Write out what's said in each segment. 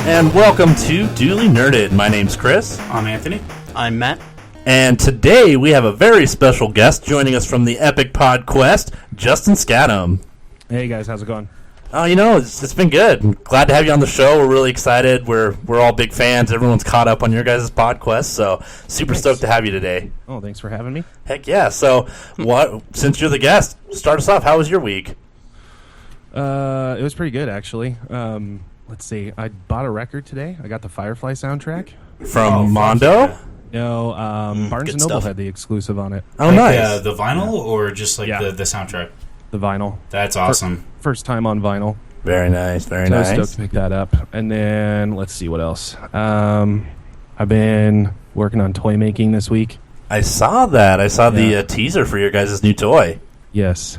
And welcome to Duly Nerded. My name's Chris. I'm Anthony. I'm Matt. And today we have a very special guest joining us from the epic Podquest, Justin Skattum. Hey guys, how's it going? Oh, it's been good. I'm glad to have you on the show. We're really excited. We're all big fans. Everyone's caught up on your guys' Podquest, so super stoked to have you today. Oh, thanks for having me. Heck yeah. So, since you're the guest, start us off. How was your week? It was pretty good, actually. Let's see. I bought a record today. I got the Firefly soundtrack. From Mondo? Yeah. No, Barnes & Noble stuff. had the exclusive on it. Oh, nice. The vinyl or just like the soundtrack? The vinyl. That's awesome. First time on vinyl. Very nice, very So I was nice. stoked to pick that up. And then, let's see what else. I've been working on toy making this week. I saw that. I saw the teaser for your guys' new toy. Yes.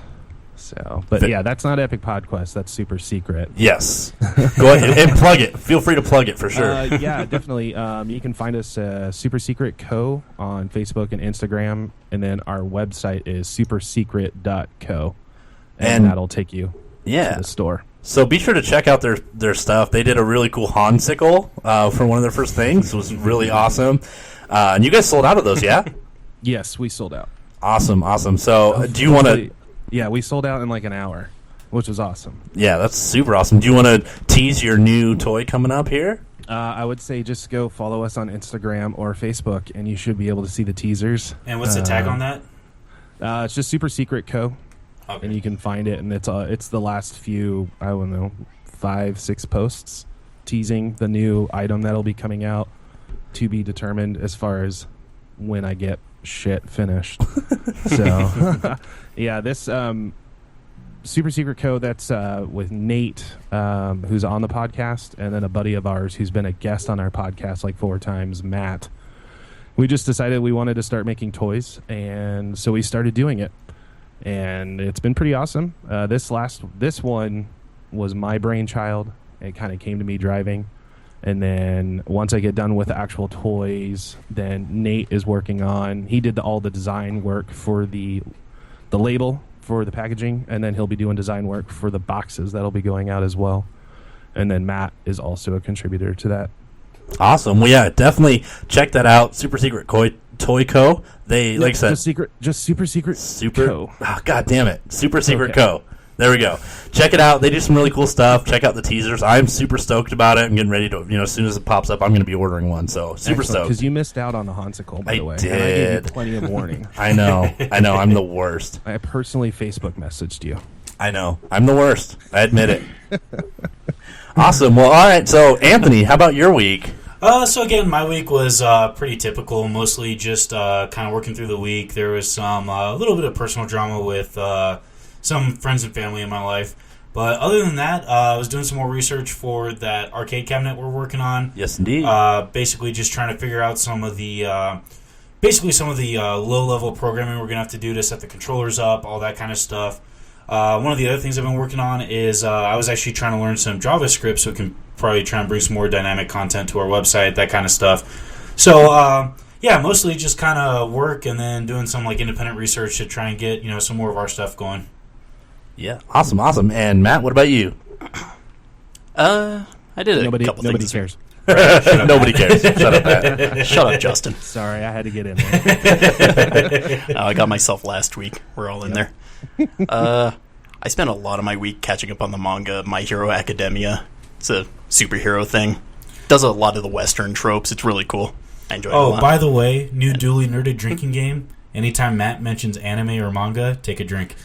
So, but yeah, that's not Epic Podquest. That's super secret. Yes. Go ahead and plug it. Feel free to plug it for sure. Yeah, definitely. You can find us Super Secret Co. on Facebook and Instagram, and then our website is supersecret.co, and that'll take you to the store. So be sure to check out their stuff. They did a really cool Hansicle for one of their first things. It was really awesome. And you guys sold out of those, yeah? Yes, we sold out. Awesome. So do you want to... Yeah, we sold out in like an hour, which was awesome. Yeah, that's super awesome. Do you want to tease your new toy coming up here? I would say just go follow us on Instagram or Facebook, and you should be able to see the teasers. And what's the tag on that? It's just Super Secret Co. Okay. And you can find it, and it's the last few, I don't know, 5-6 posts teasing the new item that'll be coming out, to be determined as far as when I get shit finished. So yeah, this Super Secret Co. that's with Nate, who's on the podcast, and then a buddy of ours who's been a guest on our podcast like 4 times, Matt. We just decided we wanted to start making toys, and so we started doing it, and it's been pretty awesome. This one was my brainchild. It kind of came to me driving. And then once I get done with the actual toys, then Nate is working on... He did all the design work for the label for the packaging, and then he'll be doing design work for the boxes that'll be going out as well. And then Matt is also a contributor to that. Awesome. Well, yeah, definitely check that out. Super Secret Toy Co. They, like I said... Just Super Secret Co. Oh, God damn it. Super Secret Co. There we go. Check it out. They do some really cool stuff. Check out the teasers. I'm super stoked about it. I'm getting ready to, as soon as it pops up, I'm going to be ordering one. So super stoked. Because you missed out on the Hansicle, by the way. I did. And I gave you plenty of warning. I know. I'm the worst. I personally Facebook messaged you. I know. I'm the worst. I admit it. Awesome. Well, all right. So, Anthony, how about your week? So again, my week was pretty typical. Mostly just kind of working through the week. There was some a little bit of personal drama with some friends and family in my life. But other than that, I was doing some more research for that arcade cabinet we're working on. Yes, indeed. Basically just trying to figure out some of the low-level programming we're going to have to do to set the controllers up, all that kind of stuff. One of the other things I've been working on is I was actually trying to learn some JavaScript so we can probably try and bring some more dynamic content to our website, that kind of stuff. So, yeah, mostly just kind of work and then doing some like independent research to try and get some more of our stuff going. Yeah, awesome. And Matt, what about you? I did a couple Nobody things. cares. Nobody cares. Shut up, Matt. Shut up, Justin. Sorry, I had to get in there. I got myself last week. We're all in there. I spent a lot of my week catching up on the manga My Hero Academia. It's a superhero thing. Does a lot of the Western tropes. It's really cool. I enjoy it a lot. Oh, by the way, new Duly Nerded drinking game. Anytime Matt mentions anime or manga, take a drink.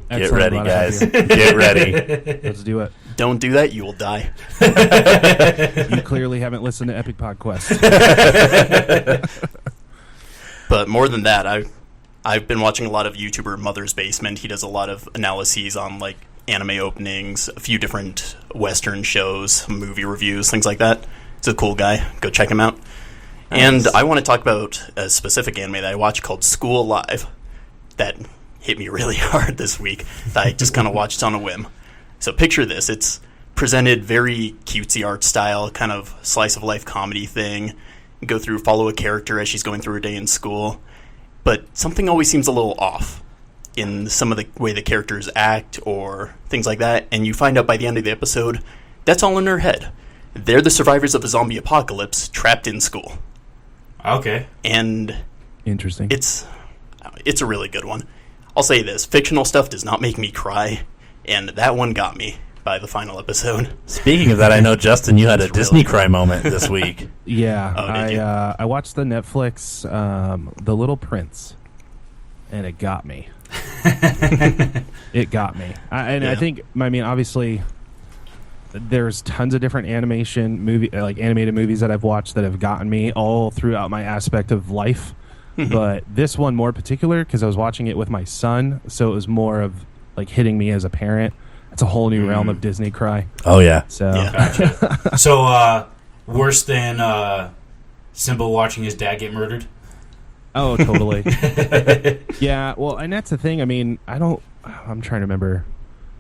Get ready, guys. Get ready. Let's do it. Don't do that, you will die. You clearly haven't listened to Epic Podquest. But more than that, I've been watching a lot of YouTuber Mother's Basement. He does a lot of analyses on like anime openings, a few different Western shows, movie reviews, things like that. He's a cool guy. Go check him out. Nice. And I want to talk about a specific anime that I watch called School Live that hit me really hard this week that I just kind of watched on a whim. So picture this. It's presented very cutesy art style, kind of slice of life comedy thing. Go through, follow a character as she's going through her day in school. But something always seems a little off in some of the way the characters act or things like that. And you find out by the end of the episode, that's all in her head. They're the survivors of a zombie apocalypse trapped in school. Okay. And Interesting. it's a really good one. I'll say this, fictional stuff does not make me cry, and that one got me by the final episode. Speaking of that, I know, Justin, you had a Disney cry moment this week. Yeah, Oh, did you? I watched the Netflix The Little Prince, and it got me. It got me. I think, I mean, obviously, there's tons of different animated movies that I've watched that have gotten me all throughout my aspect of life. But this one more particular, because I was watching it with my son, so it was more of like hitting me as a parent. It's a whole new realm of Disney cry. Oh, yeah. So, Gotcha. So, worse than Simba watching his dad get murdered? oh, totally. Yeah, well, and that's the thing. I mean, I'm trying to remember.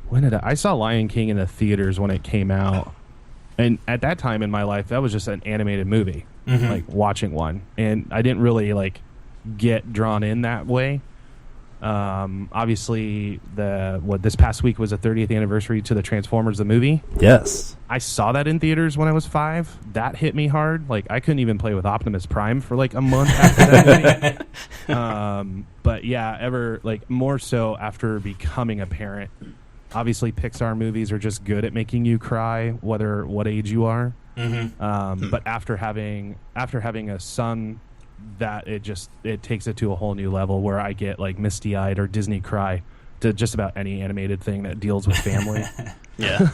When did I saw Lion King in the theaters when it came out. And at that time in my life, that was just an animated movie, like watching one. And I didn't really like get drawn in that way. Obviously, this past week was the 30th anniversary to the Transformers the movie. Yes. I saw that in theaters when I was 5. That hit me hard. Like, I couldn't even play with Optimus Prime for like a month after that movie. But yeah, more so after becoming a parent. Obviously, Pixar movies are just good at making you cry, whether what age you are. But after having a son, that it takes it to a whole new level where I get like misty-eyed or Disney cry to just about any animated thing that deals with family. Yeah.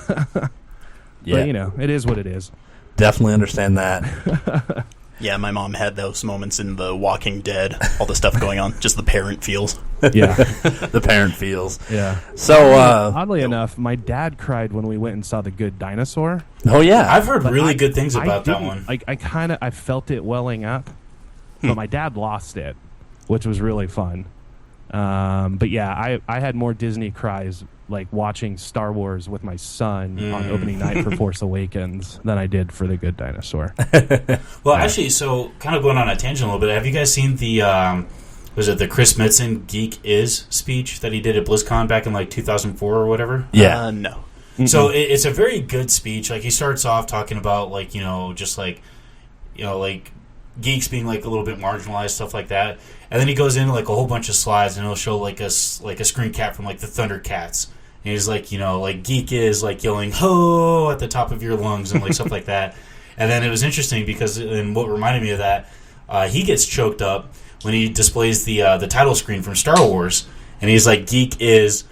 Yeah. But it is what it is. Definitely understand that. Yeah, my mom had those moments in The Walking Dead, all the stuff going on, just the parent feels. Yeah. The parent feels. Yeah. So, oddly enough, my dad cried when we went and saw The Good Dinosaur. oh, yeah. I've heard really good things about that one. I felt it welling up, but my dad lost it, which was really fun. But yeah, I had more Disney cries like watching Star Wars with my son on opening night for Force Awakens than I did for The Good Dinosaur. Well, actually, so kind of going on a tangent a little bit, have you guys seen the the Chris Metzen Geek Is speech that he did at BlizzCon back in like 2004 or whatever? Yeah. No. So it's a very good speech. Like, he starts off talking about like geeks being like a little bit marginalized, stuff like that, and then he goes into like a whole bunch of slides and he'll show like a screen cap from like the Thundercats, and he's like, geek is like yelling "ho" at the top of your lungs and like stuff like that. And then it was interesting because, and what reminded me of that, he gets choked up when he displays the title screen from Star Wars, and he's like, geek is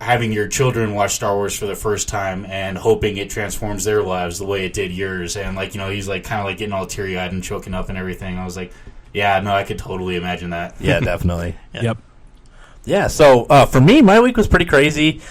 having your children watch Star Wars for the first time and hoping it transforms their lives the way it did yours. And like, he's like kind of like getting all teary-eyed and choking up and everything. I was like, yeah, no, I could totally imagine that. Yeah, definitely. Yep. Yeah, so for me, my week was pretty crazy.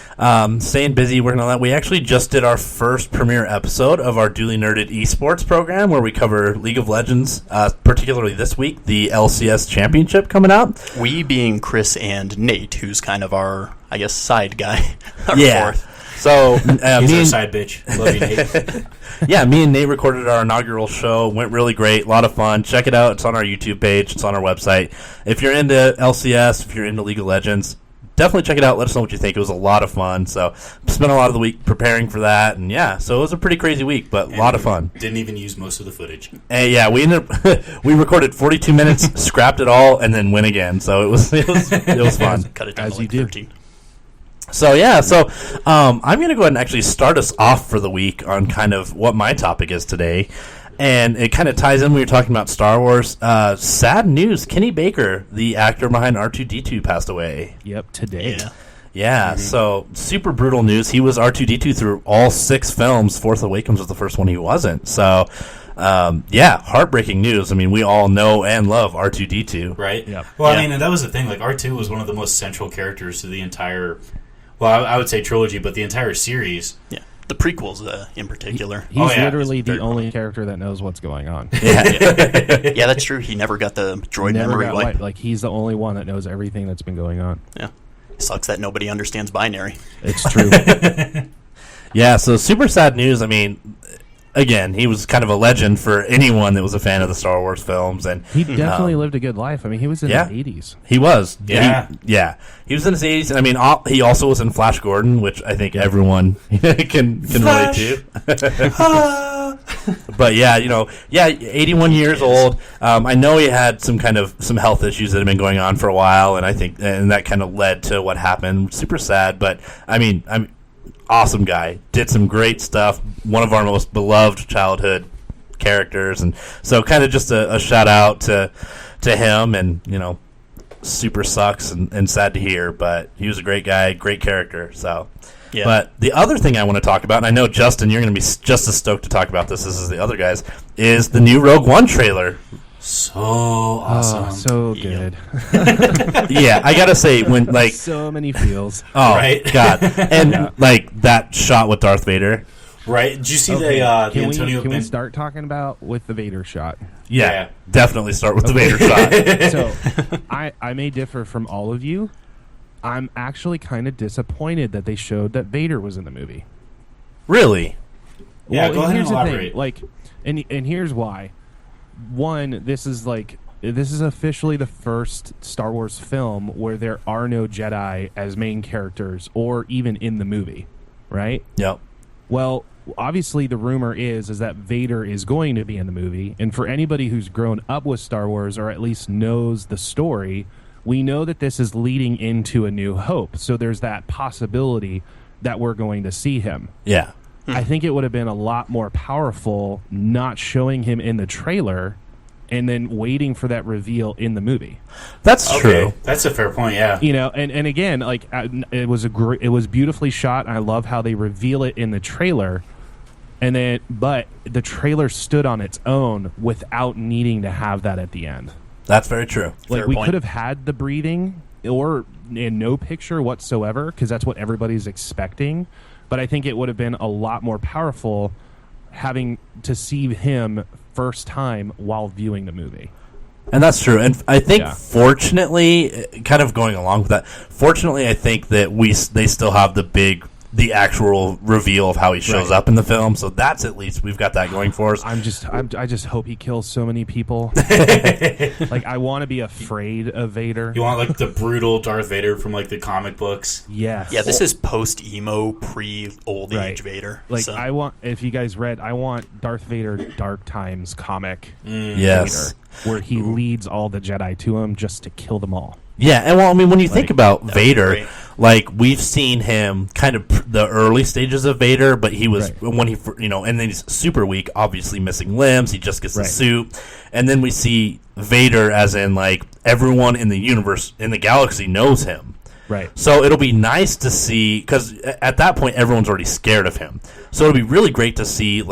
Staying busy, working on that. We actually just did our first premiere episode of our Duly Nerded esports program where we cover League of Legends, particularly this week, the LCS Championship coming out. We being Chris and Nate, who's kind of our, I guess, side guy. Our Yeah. fourth. So He's me our and, side bitch. Love you, Nate. yeah, me and Nate recorded our inaugural show. Went really great. A lot of fun. Check it out. It's on our YouTube page. It's on our website. If you're into LCS, if you're into League of Legends, definitely check it out. Let us know what you think. It was a lot of fun. So spent a lot of the week preparing for that. And yeah, so it was a pretty crazy week, but a lot of fun. Didn't even use most of the footage. And yeah, we ended up, we recorded 42 minutes, scrapped it all, and then went again. So it was fun. Cut it down As to like you do. 13. So yeah, I'm going to go ahead and actually start us off for the week on kind of what my topic is today. And it kind of ties in when you're talking about Star Wars. Sad news, Kenny Baker, the actor behind R2-D2, passed away. Yep, today. Yeah. Yeah, so super brutal news. He was R2-D2 through all 6 films. Force Awakens was the first one he wasn't. So, yeah, heartbreaking news. I mean, we all know and love R2-D2. Right? Yep. Well, Yeah. I mean, and that was the thing. Like, R2 was one of the most central characters to the entire, well, I would say trilogy, but the entire series. Yeah. The prequels in particular. He's Oh, yeah. literally It's the very only character that knows what's going on. Yeah, that's true. He never got the droid Never memory got wipe. wiped. Like, he's the only one that knows everything that's been going on. Yeah. Sucks that nobody understands binary. It's true. Yeah, so super sad news. I mean, again, he was kind of a legend for anyone that was a fan of the Star Wars films, and He definitely lived a good life. I mean, he was in Yeah. his 80s. he was. Yeah. He was in his 80s, and I mean, he also was in Flash Gordon, which I think everyone can relate to. But yeah, 81 years old. I know he had some health issues that have been going on for a while, and I think that kind of led to what happened. Super sad, but I mean, awesome guy. Did some great stuff. One of our most beloved childhood characters, and so kind of just a shout out to him. And super sucks and sad to hear, but he was a great guy, great character. So. Yeah. But the other thing I want to talk about, and I know, Justin, you're going to be just as stoked to talk about this as the other guys, is the new Rogue One trailer. So awesome. Oh, so good. Yeah, I got to say, when, so many feels. oh, Right? God. And, that shot with Darth Vader. Right? Did you see Okay, the can Antonio we Ben- start talking about with the Vader shot? Yeah, definitely start with the Vader shot. So, I may differ from all of you. I'm actually kind of disappointed that they showed that Vader was in the movie. Really? Yeah, go ahead and here's the elaborate. thing, and here's why. One, this is officially the first Star Wars film where there are no Jedi as main characters or even in the movie, right? Yep. Well, obviously the rumor is that Vader is going to be in the movie, and for anybody who's grown up with Star Wars or at least knows the story, we know that this is leading into A New Hope. So there's that possibility that we're going to see him. Yeah. I think it would have been a lot more powerful not showing him in the trailer and then waiting for that reveal in the movie. That's Okay, true. that's a fair point. Yeah. And again, it was beautifully shot. And I love how they reveal it in the trailer. But the trailer stood on its own without needing to have that at the end. That's very true. Fair We point. could have had the breathing or in no picture whatsoever because that's what everybody's expecting. But I think it would have been a lot more powerful having to see him first time while viewing the movie. And that's true. And I think, Yeah. fortunately, kind of going along with that, fortunately, I think that they still have the actual reveal of how he shows Right. up in the film. So that's, at least, we've got that going for us. I just hope he kills so many people. I want to be afraid of Vader. You want the brutal Darth Vader from the comic books? Yes. Yeah, this is post-emo, pre-old age Right. Vader. So. I want, if you guys read, I want Darth Vader Dark Times comic. Yes. Vader, where he leads all the Jedi to him just to kill them all. Yeah, and well, I mean, when you think about That would be Vader, great. we've seen him kind of the early stages of Vader, but he was Right. when he, and then he's super weak, obviously missing limbs. He just gets the Right. suit, and then we see Vader as in everyone in the universe, in the galaxy, knows him. Right. So it'll be nice to see, because at that point everyone's already scared of him. So it'll be really great to see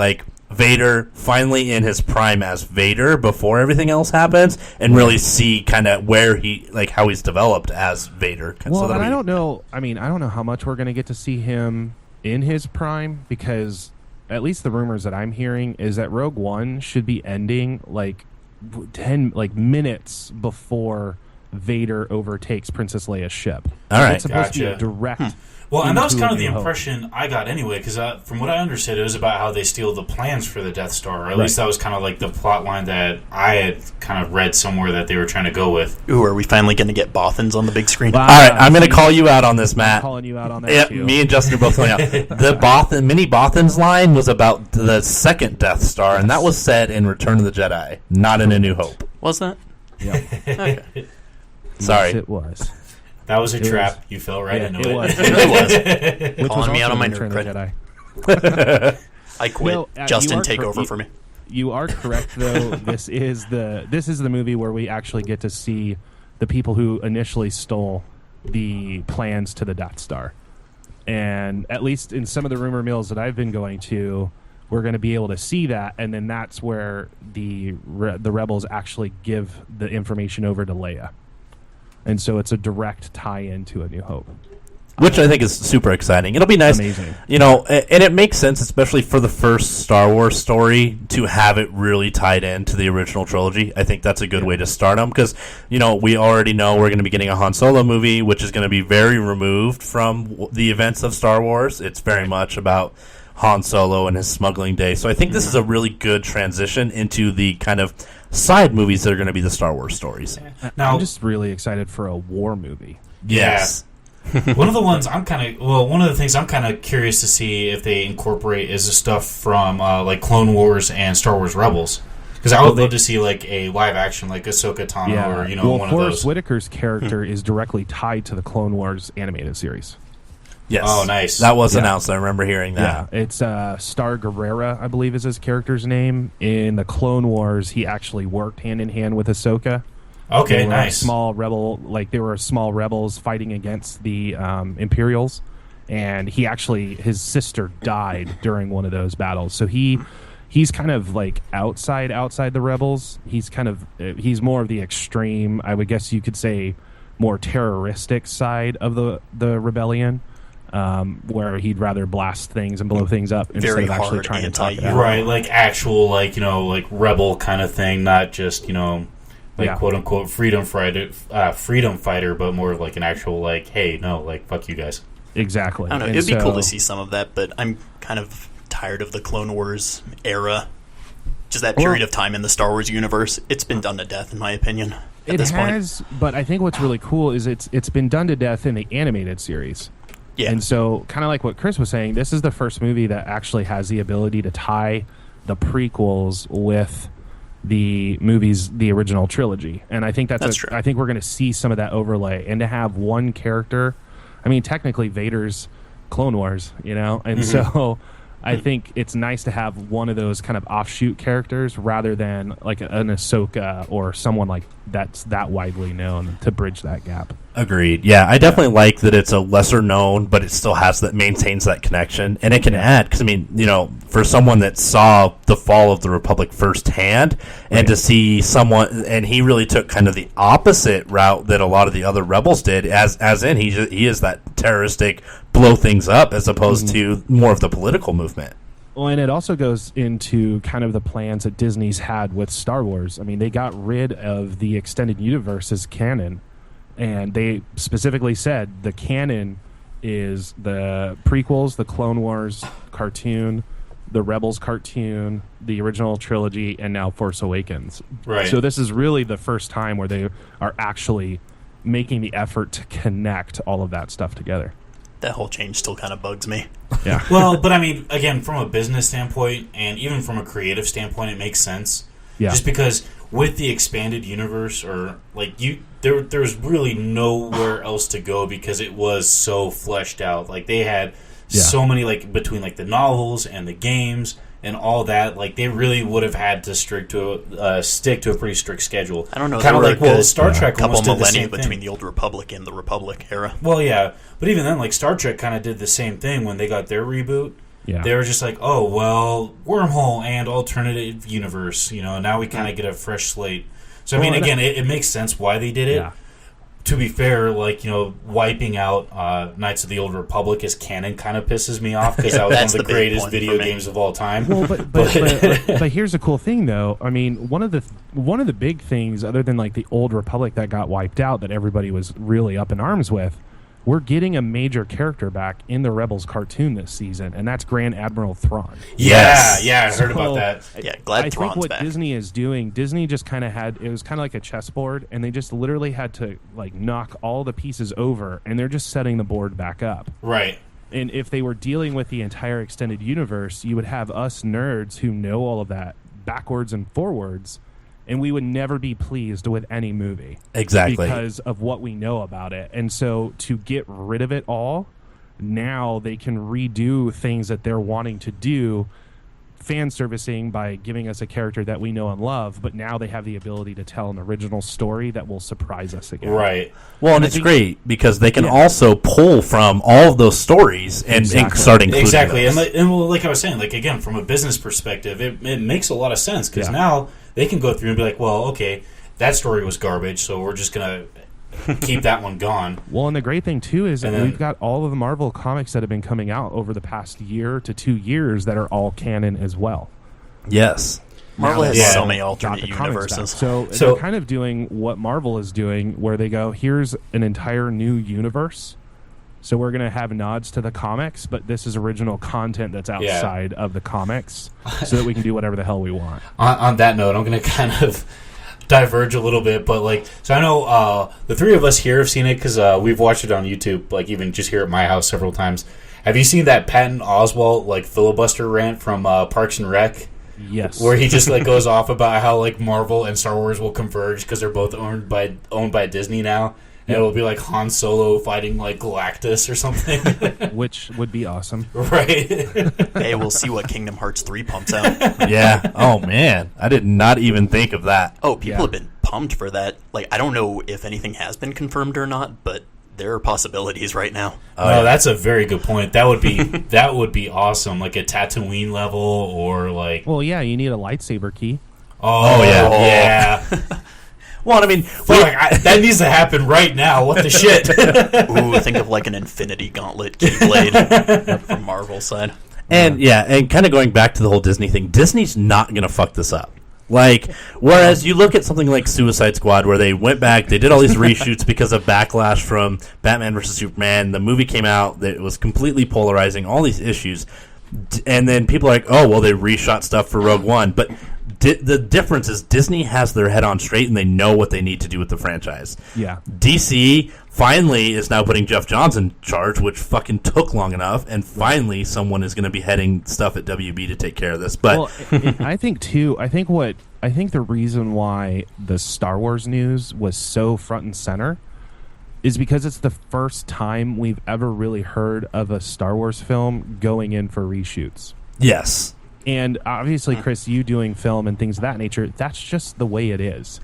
Vader finally in his prime as Vader before everything else happens, and really see kind of where he how he's developed as Vader. Well, that'll and I be- don't know. I mean, I don't know how much we're going to get to see him in his prime because at least the rumors that I'm hearing is that Rogue One should be ending 10 minutes before Vader overtakes Princess Leia's ship. All right. It's supposed to be a Gotcha. direct. Well, and that was into kind A of the New Hope. impression I got anyway, because from what I understood, it was about how they steal the plans for the Death Star. Or at least that was kind of the plot line that I had kind of read somewhere that they were trying to go with. Ooh, are we finally going to get Bothans on the big screen? Wow. All right, I'm going to call you out on this, I'm Matt. calling you out on that Yeah, too. me and Justin are both calling out. The Mini Bothans line was about the second Death Star, and that was said in Return of the Jedi, not in A New Hope. Was that? Yep. Okay. Sorry. Yes, it was. That was a It trap. was. You fell right Yeah, into it it. was. It really was. Which Calling was me out also on my Return nerd of the credit. Jedi. I quit. No, you Justin, are take cor- over you- for me. You are correct, though. This is the movie where we actually get to see the people who initially stole the plans to the Death Star. And at least in some of the rumor mills that I've been going to, we're going to be able to see that, and then that's where the rebels actually give the information over to Leia. And so it's a direct tie-in to A New Hope. Which I think is super exciting. It'll be nice. Amazing. And it makes sense, especially for the first Star Wars story, to have it really tied into the original trilogy. I think that's a good way to start them, because, we already know we're going to be getting a Han Solo movie, which is going to be very removed from the events of Star Wars. It's very much about Han Solo and his smuggling day. So I think this is a really good transition into the kind of side movies that are going to be the Star Wars stories. Now, I'm just really excited for a war movie. Yes. one of the things I'm kind of curious to see if they incorporate is the stuff from like Clone Wars and Star Wars Rebels. Because I would love to see like a live action like Ahsoka Tano or one of Forrest those. Whitaker's character is directly tied to the Clone Wars animated series. Yes. Oh, nice. That was announced. I remember hearing that. Yeah, it's Star Guerrera, I believe is his character's name. In the Clone Wars, he actually worked hand in hand with Ahsoka. Okay, They were nice. they were small rebels fighting against the Imperials, and his sister died during one of those battles. So he's kind of like outside the rebels. He's more of the extreme, I would guess you could say, more terroristic side of the rebellion, where he'd rather blast things and blow things up instead Very of actually hard trying to talk it anti-hero. out. Right, like actual like rebel kind of thing, not just quote unquote freedom fighter, but more of like an actual like, hey, no, like fuck you guys. Exactly. I don't know. And It'd be cool so- to see some of that, but I'm kind of tired of the Clone Wars era. Just that period of time in the Star Wars universe. It's been done to death, in my opinion. At It this has, but I think what's really cool is it's been done to death in the animated series. Yeah. And so, kind of like what Chris was saying, this is the first movie that actually has the ability to tie the prequels with the movies, the original trilogy. And I think that's true. I think we're going to see some of that overlay, and to have one character. I mean, technically, Vader's Clone Wars, and so. I think it's nice to have one of those kind of offshoot characters rather than like an Ahsoka or someone like that's that widely known to bridge that gap. Agreed. Yeah, I definitely like that it's a lesser known, but it still maintains that connection, and it can add. Because I mean, for someone that saw the fall of the Republic firsthand, and to see someone, and he really took kind of the opposite route that a lot of the other rebels did, as in he is that terroristic blow things up as opposed to more of the political movement. Well, and it also goes into kind of the plans that Disney's had with Star Wars. I mean, they got rid of the extended universe as canon, and they specifically said the canon is the prequels, the Clone Wars cartoon, the Rebels cartoon, the original trilogy, and now Force Awakens. Right. So this is really the first time where they are actually making the effort to connect all of that stuff together. That whole change still kind of bugs me. Yeah. Well, but I mean, again, from a business standpoint and even from a creative standpoint, it makes sense. Yeah. Just because with the expanded universe, or like there's really nowhere else to go because it was so fleshed out. Like they had so many, like between like the novels and the games and all that, like they really would have had to stick to a pretty strict schedule. I don't know. Kind of like Star Trek couple almost did the millennia same between thing. the Old Republic and the Republic era. Well, yeah, but even then, like Star Trek kind of did the same thing when they got their reboot. Yeah. They were just like, oh well, wormhole and alternative universe. Now we kind of get a fresh slate. So I mean, again, it makes sense why they did it. Yeah. To be fair, like wiping out Knights of the Old Republic as canon kind of pisses me off because that was one of That's the the big greatest one video for me. games of all time. Well, but here's the cool thing, though. I mean, one of the big things, other than like the Old Republic that got wiped out, that everybody was really up in arms with, we're getting a major character back in the Rebels cartoon this season, and that's Grand Admiral Thrawn. Yeah, I heard about that. Yeah, glad I Thrawn's think what back. Disney is doing, Disney just kind of it was kind of like a chessboard, and they just literally had to like knock all the pieces over, and they're just setting the board back up. Right. And if they were dealing with the entire extended universe, you would have us nerds who know all of that backwards and forwards, and we would never be pleased with any movie. Exactly. Because of what we know about it. And so to get rid of it all, now they can redo things that they're wanting to do, fan servicing by giving us a character that we know and love, but now they have the ability to tell an original story that will surprise us again. Right. Well, and it's great because they can also pull from all of those stories and start including Exactly. those. And like I was saying, like again, from a business perspective, it makes a lot of sense because now they can go through and be like, well, okay, that story was garbage, so we're just going to keep that one gone. Well, and the great thing, too, is And then- we've got all of the Marvel comics that have been coming out over the past year to 2 years that are all canon as well. Yes. Marvel has Yeah. so many Got alternate the comics universes. back. So they're kind of doing what Marvel is doing, where they go, here's an entire new universe, So we're going to have nods to the comics, but this is original content that's outside of the comics so that we can do whatever the hell we want. On that note, I'm going to kind of diverge a little bit, but like, so I know the three of us here have seen it because we've watched it on YouTube, like even just here at my house several times. Have you seen that Patton Oswalt like filibuster rant from Parks and Rec? Yes. Where he just like goes off about how like Marvel and Star Wars will converge because they're both owned by Disney now. And it'll be like Han Solo fighting like Galactus or something. Which would be awesome. Right. Hey, we'll see what Kingdom Hearts 3 pumps out. Yeah. Oh, man. I did not even think of that. Oh, people have been pumped for that. Like, I don't know if anything has been confirmed or not, but there are possibilities right now. Oh, that's a very good point. That would be awesome. Like a Tatooine level or like... Well, yeah, you need a lightsaber key. Oh yeah. Well, I mean, that needs to happen right now. What the shit? Ooh, think of like an Infinity Gauntlet Keyblade from Marvel's side. And and kind of going back to the whole Disney thing, Disney's not going to fuck this up. Like, whereas you look at something like Suicide Squad, where they went back, they did all these reshoots because of backlash from Batman vs. Superman. The movie came out, that was completely polarizing, all these issues. And then people are like, oh, well, they reshot stuff for Rogue One. But the difference is Disney has their head on straight and they know what they need to do with the franchise. Yeah. DC finally is now putting Jeff Johns in charge, which fucking took long enough, and finally someone is going to be heading stuff at WB to take care of this. But I think the reason why the Star Wars news was so front and center is because it's the first time we've ever really heard of a Star Wars film going in for reshoots. yes. And obviously, Chris, you doing film and things of that nature, that's just the way it is.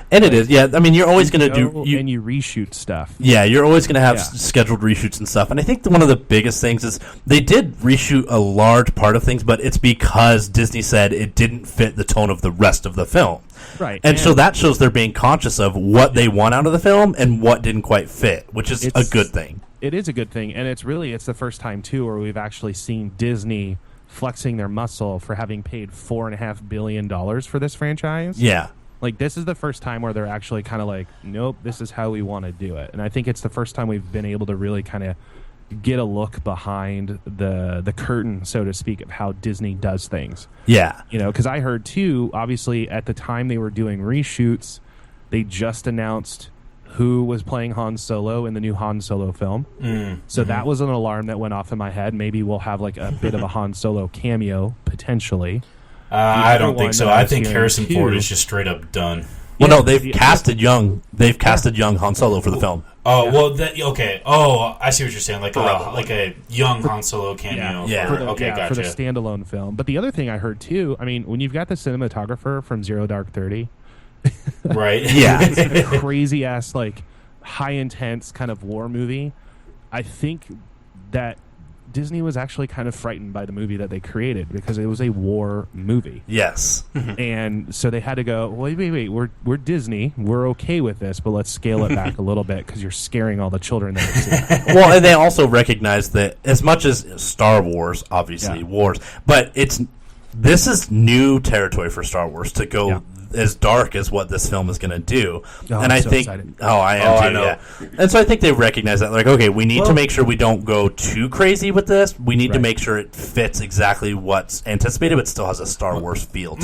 And it is, yeah. I mean, you're always going to do... and you reshoot stuff. Yeah, you're always going to have scheduled reshoots and stuff. And I think one of the biggest things is they did reshoot a large part of things, but it's because Disney said it didn't fit the tone of the rest of the film. Right. And so that shows they're being conscious of what they want out of the film and what didn't quite fit, which is a good thing. It is a good thing. And it's the first time, too, where we've actually seen Disney flexing their muscle for having paid $4.5 billion for this franchise. Yeah. Like, this is the first time where they're actually kind of like, nope, this is how we want to do it. And I think it's the first time we've been able to really kind of get a look behind the curtain, so to speak, of how Disney does things. Yeah. You know, because I heard, too, obviously, at the time they were doing reshoots, they just announced who was playing Han Solo in the new Han Solo film. So that was an alarm that went off in my head. Maybe we'll have like a bit of a Han Solo cameo, potentially. I don't think so. I think Harrison Ford is just straight up done. Well, no, they've casted young Han Solo for the film. Oh, well, okay. Oh, I see what you're saying. Like a young Han Solo cameo. Yeah. Gotcha. For the standalone film. But the other thing I heard, too, I mean, when you've got the cinematographer from Zero Dark 30... Right. Yeah. It's like a crazy ass, like, high intense kind of war movie. I think that Disney was actually kind of frightened by the movie that they created because it was a war movie. Yes. And so they had to go, wait, we're Disney, we're okay with this, but let's scale it back a little bit because you're scaring all the children that are seeing. Well, and they also recognize that as much as Star Wars, obviously wars, but this is new territory for Star Wars to go as dark as what this film is going to do. And I think, excited. I am too. Yeah. And so I think they recognize that, like, okay, we need to make sure we don't go too crazy with this. We need to make sure it fits exactly what's anticipated, but still has a Star Wars feel to it.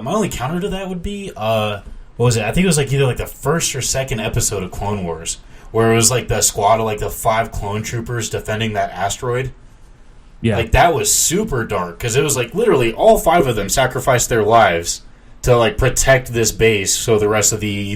My only counter to that would be, what was it? I think it was like either like the first or second episode of Clone Wars, where it was like the squad of like the 5 clone troopers defending that asteroid. Yeah. Like, that was super dark, because it was like literally all 5 of them sacrificed their lives to like protect this base, so the rest of the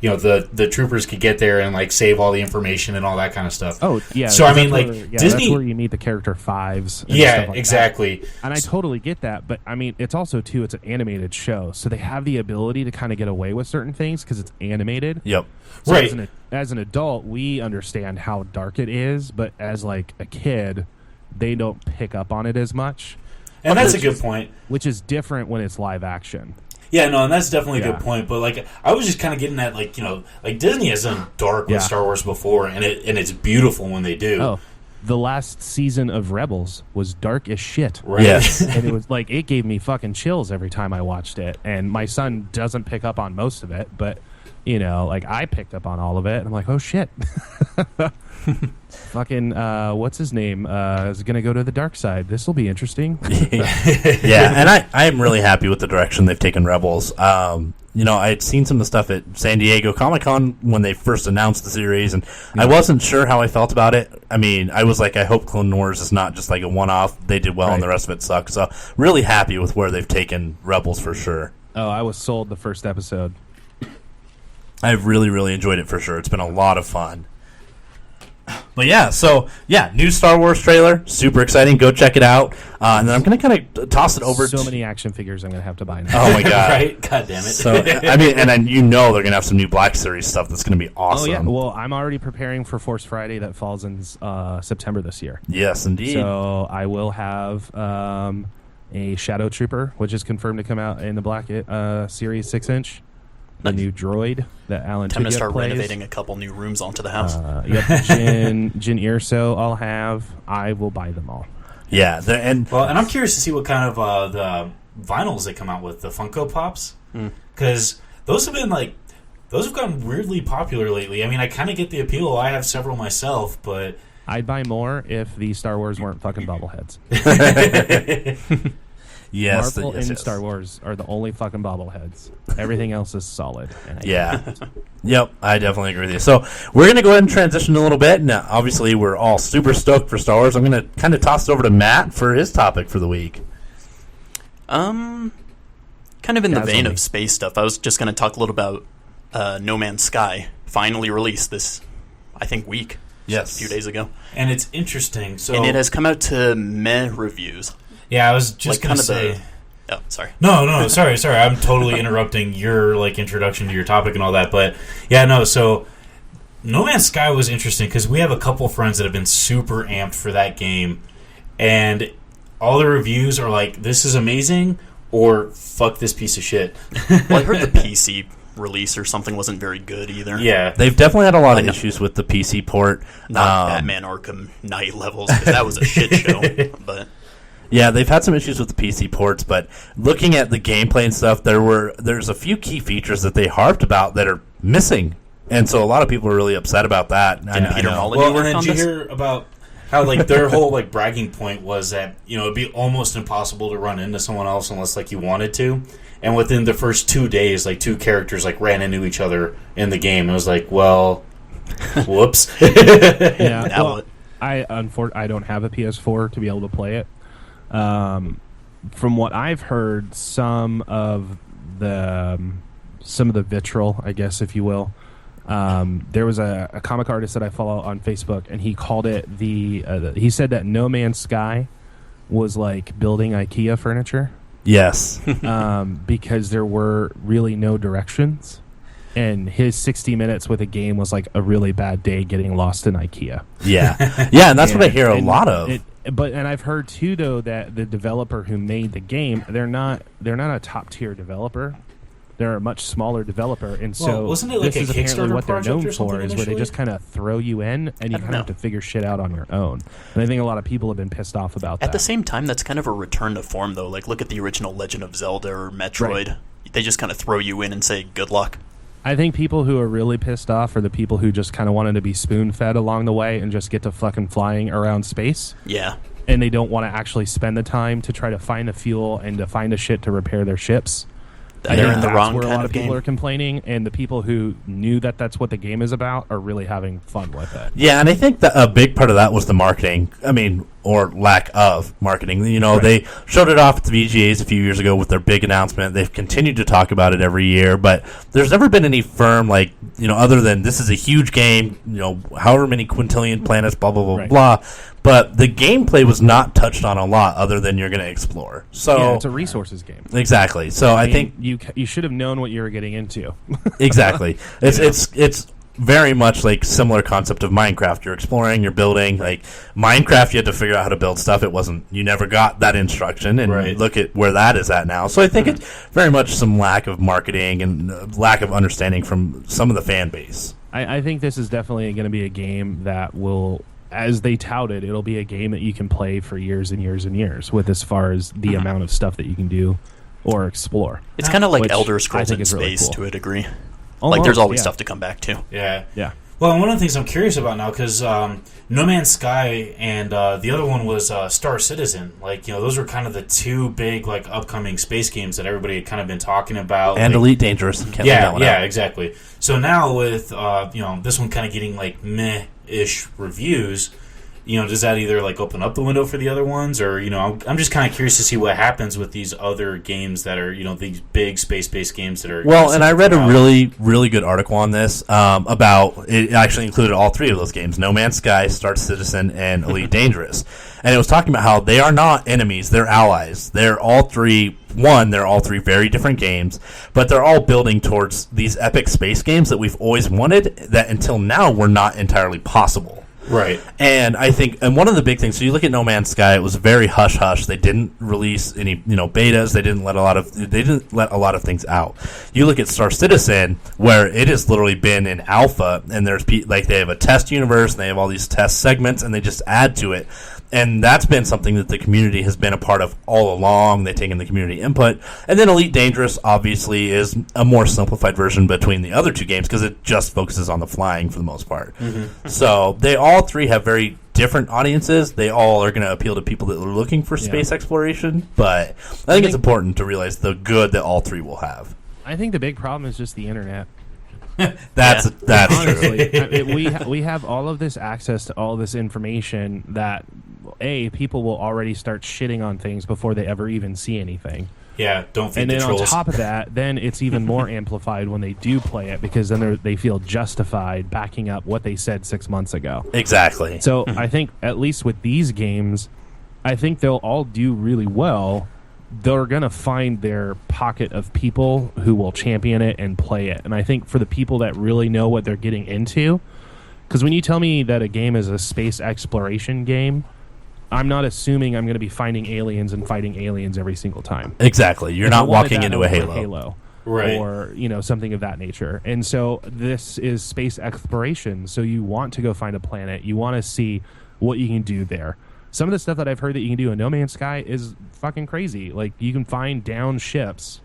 the troopers could get there and like save all the information and all that kind of stuff. Oh yeah. So I mean, like Disney, that's where you meet the character 5s. And yeah, stuff like exactly. That. And I totally get that, but I mean, it's also too, it's an animated show, so they have the ability to kind of get away with certain things because it's animated. Yep. So right. As an adult, we understand how dark it is, but as like a kid, they don't pick up on it as much. And that's a good point. Which is different when it's live action. Yeah, no, and that's definitely a good point. But like, I was just kind of getting at, like, like Disney has done dark with Star Wars before, and it's beautiful when they do. Oh, the last season of Rebels was dark as shit. Right. Yes. And it was like, it gave me fucking chills every time I watched it. And my son doesn't pick up on most of it, but like I picked up on all of it, and I'm like, oh shit. Fucking what's his name is gonna go to the dark side. This will be interesting. Yeah, and I am really happy with the direction they've taken Rebels. I had seen some of the stuff at San Diego Comic-Con when they first announced the series, and I wasn't sure how I felt about it. I mean, I was like, I hope Clone Wars is not just like a one-off. They did well, and the rest of it sucked. So really happy with where they've taken Rebels for sure. Oh, I was sold the first episode. I've really, really enjoyed it for sure. It's been a lot of fun. But new Star Wars trailer, super exciting. Go check it out, and then I'm going to kind of toss it over. So many action figures I'm going to have to buy now. Oh my god! Right? God damn it! So I mean, and then they're going to have some new Black Series stuff that's going to be awesome. Oh yeah. Well, I'm already preparing for Force Friday that falls in September this year. Yes, indeed. So I will have a Shadow Trooper, which is confirmed to come out in the Black Series 6-inch. The new droid that Alan Time to Tudyk start plays. renovating a couple new rooms onto the house. Jin Erso I'll have. I will buy them all. Yeah, and I'm curious to see what kind of the vinyls they come out with, the Funko Pops, because those have gotten weirdly popular lately. I mean, I kind of get the appeal. I have several myself, but I'd buy more if the Star Wars weren't fucking bobbleheads. yes, Marvel and yes. Star Wars are the only fucking bobbleheads. Everything else is solid. Yeah. Yep, I definitely agree with you. So we're going to go ahead and transition a little bit. Now, obviously, we're all super stoked for Star Wars. I'm going to kind of toss it over to Matt for his topic for the week. Kind of in the vein of space stuff, I was just going to talk a little about No Man's Sky, finally released this, I think, week. Yes. A few days ago. And it's interesting. And it has come out to meh reviews. Yeah, I was just going to say... Oh, sorry. No, sorry. I'm totally interrupting your introduction to your topic and all that. But, yeah, no, so No Man's Sky was interesting because we have a couple friends that have been super amped for that game. And all the reviews are like, this is amazing, or fuck this piece of shit. Well, I heard the PC release or something wasn't very good either. Yeah. They've definitely had a lot of issues with the PC port. Not Batman Arkham Knight levels, because that was a shit show. But yeah, they've had some issues with the PC ports, but looking at the gameplay and stuff, there's a few key features that they harped about that are missing. And so a lot of people are really upset about that. I know. Well, and then did you hear about how their whole bragging point was that it'd be almost impossible to run into someone else unless you wanted to, and within the first 2 days, two characters ran into each other in the game. It was well, whoops. Yeah, well, I don't have a PS4 to be able to play it. From what I've heard, some of the vitriol, I guess, if you will. There was a comic artist that I follow on Facebook, and he called it he said that No Man's Sky was like building IKEA furniture. Yes. Because there were really no directions, and his 60 minutes with a game was like a really bad day getting lost in IKEA. Yeah, and that's what I hear a lot of. And I've heard too, though, that the developer who made the game, they're not a top tier developer. They're a much smaller developer, and so wasn't it this a is apparently Kickstarter what they're known project or for, is where they just kind of throw you in, and you kind of have to figure shit out on your own. And I think a lot of people have been pissed off about that. At the same time, that's kind of a return to form, though. Look at the original Legend of Zelda or Metroid. Right. They just kind of throw you in and say, good luck. I think people who are really pissed off are the people who just kind of wanted to be spoon-fed along the way and just get to fucking flying around space. Yeah. And they don't want to actually spend the time to try to find the fuel and to find the shit to repair their ships. They're in the wrong where kind a lot of of people game. are complaining, and the people who knew that that's what the game is about are really having fun with it. Yeah, and I think that a big part of that was the marketing. I mean, or lack of marketing. Right. They showed it off at the VGAs a few years ago with their big announcement. They've continued to talk about it every year, but there's never been any firm, other than this is a huge game, however many quintillion planets, blah, blah, blah, blah. But the gameplay was not touched on a lot other than you're going to explore. So yeah, it's a resources game. Exactly. So I think you should have known what you were getting into. Exactly. It's very much similar concept of Minecraft. You're exploring, you're building. Minecraft, you had to figure out how to build stuff. You never got that instruction, and look at where that is at now. So I think it's very much some lack of marketing and lack of understanding from some of the fan base. I think this is definitely going to be a game that will, as they touted, it'll be a game that you can play for years and years and years with, as far as the amount of stuff that you can do or explore. It's kind of like Elder I Scrolls think in is really space cool. to a degree. Like, there's always yeah. stuff to come back to. Yeah. Yeah. Well, one of the things I'm curious about now, because No Man's Sky and the other one was Star Citizen. Like, those were kind of the two big, like, upcoming space games that everybody had kind of been talking about. And like, Elite Dangerous. Can't leave yeah, that one yeah, out. exactly. So now with, this one kind of getting, like, meh-ish reviews, does that either, like, open up the window for the other ones? Or, I'm just kind of curious to see what happens with these other games that are, these big space-based games that are... Well, and I read a really, really good article on this about... It actually included all three of those games. No Man's Sky, Star Citizen, and Elite Dangerous. And it was talking about how they are not enemies. They're allies. They're all three very different games, but they're all building towards these epic space games that we've always wanted that until now were not entirely possible. Right. And I think, and one of the big things, so you look at No Man's Sky, it was very hush hush. They didn't release any, betas. They didn't let a lot of things out. You look at Star Citizen, where it has literally been in alpha, and there's they have a test universe, and they have all these test segments, and they just add to it. And that's been something that the community has been a part of all along. They've taken the community input. And then Elite Dangerous, obviously, is a more simplified version between the other two games because it just focuses on the flying for the most part. Mm-hmm. So they all three have very different audiences. They all are going to appeal to people that are looking for space exploration. But I think it's important to realize the good that all three will have. I think the big problem is just the internet. That's Honestly, true. we have all of this access to all this information that people will already start shitting on things before they ever even see anything. Yeah, don't feed and the then trolls. On top of that, then it's even more amplified when they do play it because then they feel justified backing up what they said 6 months ago. Exactly. So I think at least with these games, I think they'll all do really well. They're going to find their pocket of people who will champion it and play it. And I think for the people that really know what they're getting into, because when you tell me that a game is a space exploration game, I'm not assuming I'm going to be finding aliens and fighting aliens every single time. Exactly. You're not walking into a Halo. Right. Or, something of that nature. And so this is space exploration. So you want to go find a planet. You want to see what you can do there. Some of the stuff that I've heard that you can do in No Man's Sky is fucking crazy. Like, you can find downed ships,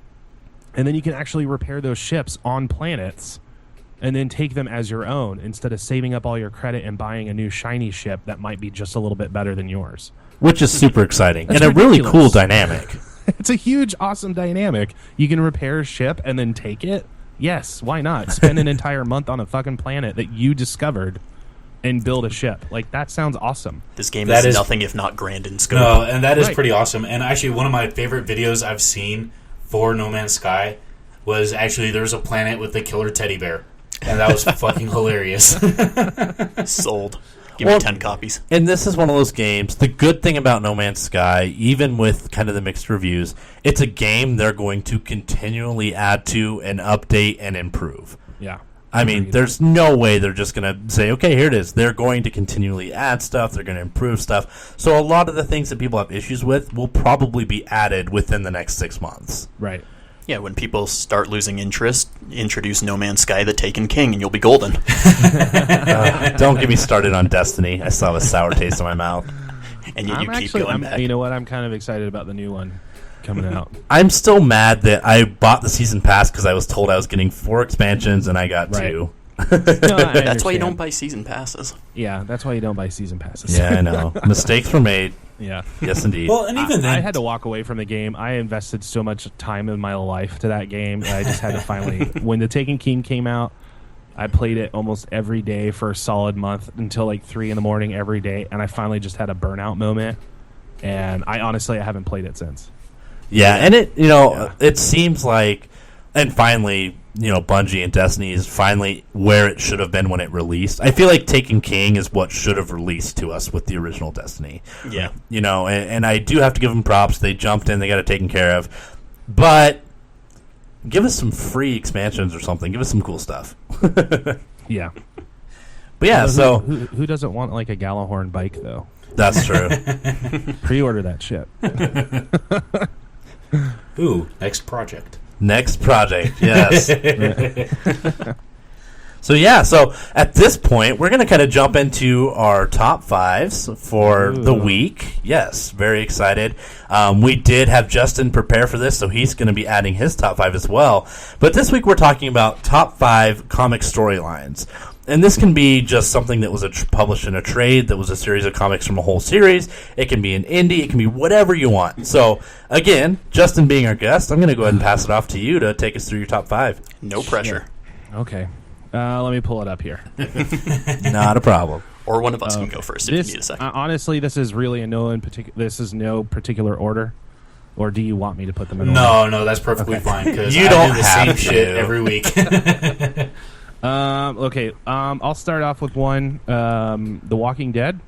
and then you can actually repair those ships on planets and then take them as your own instead of saving up all your credit and buying a new shiny ship that might be just a little bit better than yours. Which is super exciting. That's and ridiculous. A really cool dynamic. It's a huge, awesome dynamic. You can repair a ship and then take it. Yes, why not? Spend an entire month on a fucking planet that you discovered and build a ship. Like, that sounds awesome. This game is nothing if not grand in scope. No, and that is pretty awesome. And actually, one of my favorite videos I've seen for No Man's Sky was actually there's a planet with the killer teddy bear. And that was fucking hilarious. Sold. Give me 10 copies. And this is one of those games. The good thing about No Man's Sky, even with kind of the mixed reviews, it's a game they're going to continually add to and update and improve. Yeah. I mean, there's no way they're just going to say, okay, here it is. They're going to continually add stuff. They're going to improve stuff. So a lot of the things that people have issues with will probably be added within the next 6 months. Right. Yeah, when people start losing interest, introduce No Man's Sky, the Taken King, and you'll be golden. Don't get me started on Destiny. I still have a sour taste in my mouth. And yet you keep going back. You know what? I'm kind of excited about the new one coming out. I'm still mad that I bought the season pass because I was told I was getting 4 expansions and I got 2. That's why you don't buy season passes. Yeah, that's why you don't buy season passes. Yeah, I know. Mistakes were made. Yeah. Yes, indeed. Well, and even then, I had to walk away from the game. I invested so much time in my life to that game. I just had to finally, when the Taken King came out, I played it almost every day for a solid month until like 3 a.m. every day, and I finally just had a burnout moment. And I haven't played it since. Yeah, and it seems like, and finally, Bungie and Destiny is finally where it should have been when it released. I feel like Taken King is what should have released to us with the original Destiny. Yeah. And I do have to give them props. They jumped in, they got it taken care of. But give us some free expansions or something. Give us some cool stuff. Yeah. But yeah, so... Who doesn't want like a Gallahorn bike, though? That's true. Pre-order that shit. Ooh, next project. Next project, yes. So at this point, we're going to kind of jump into our top fives for the week. Yes, very excited. We did have Justin prepare for this, so he's going to be adding his top five as well. But this week we're talking about top five comic storylines. And this can be just something that was published in a trade, that was a series of comics from a whole series. It can be an indie. It can be whatever you want. So, again, Justin being our guest, I'm going to go ahead and pass it off to you to take us through your top five. No pressure. Okay. Let me pull it up here. Not a problem. Or one of us can go first if you need a second. Honestly, this is really this is no particular order. Or do you want me to put them in order? No, that's perfectly fine. Because You I don't do the have same to. shit every week. Okay. I'll start off with one. The Walking Dead,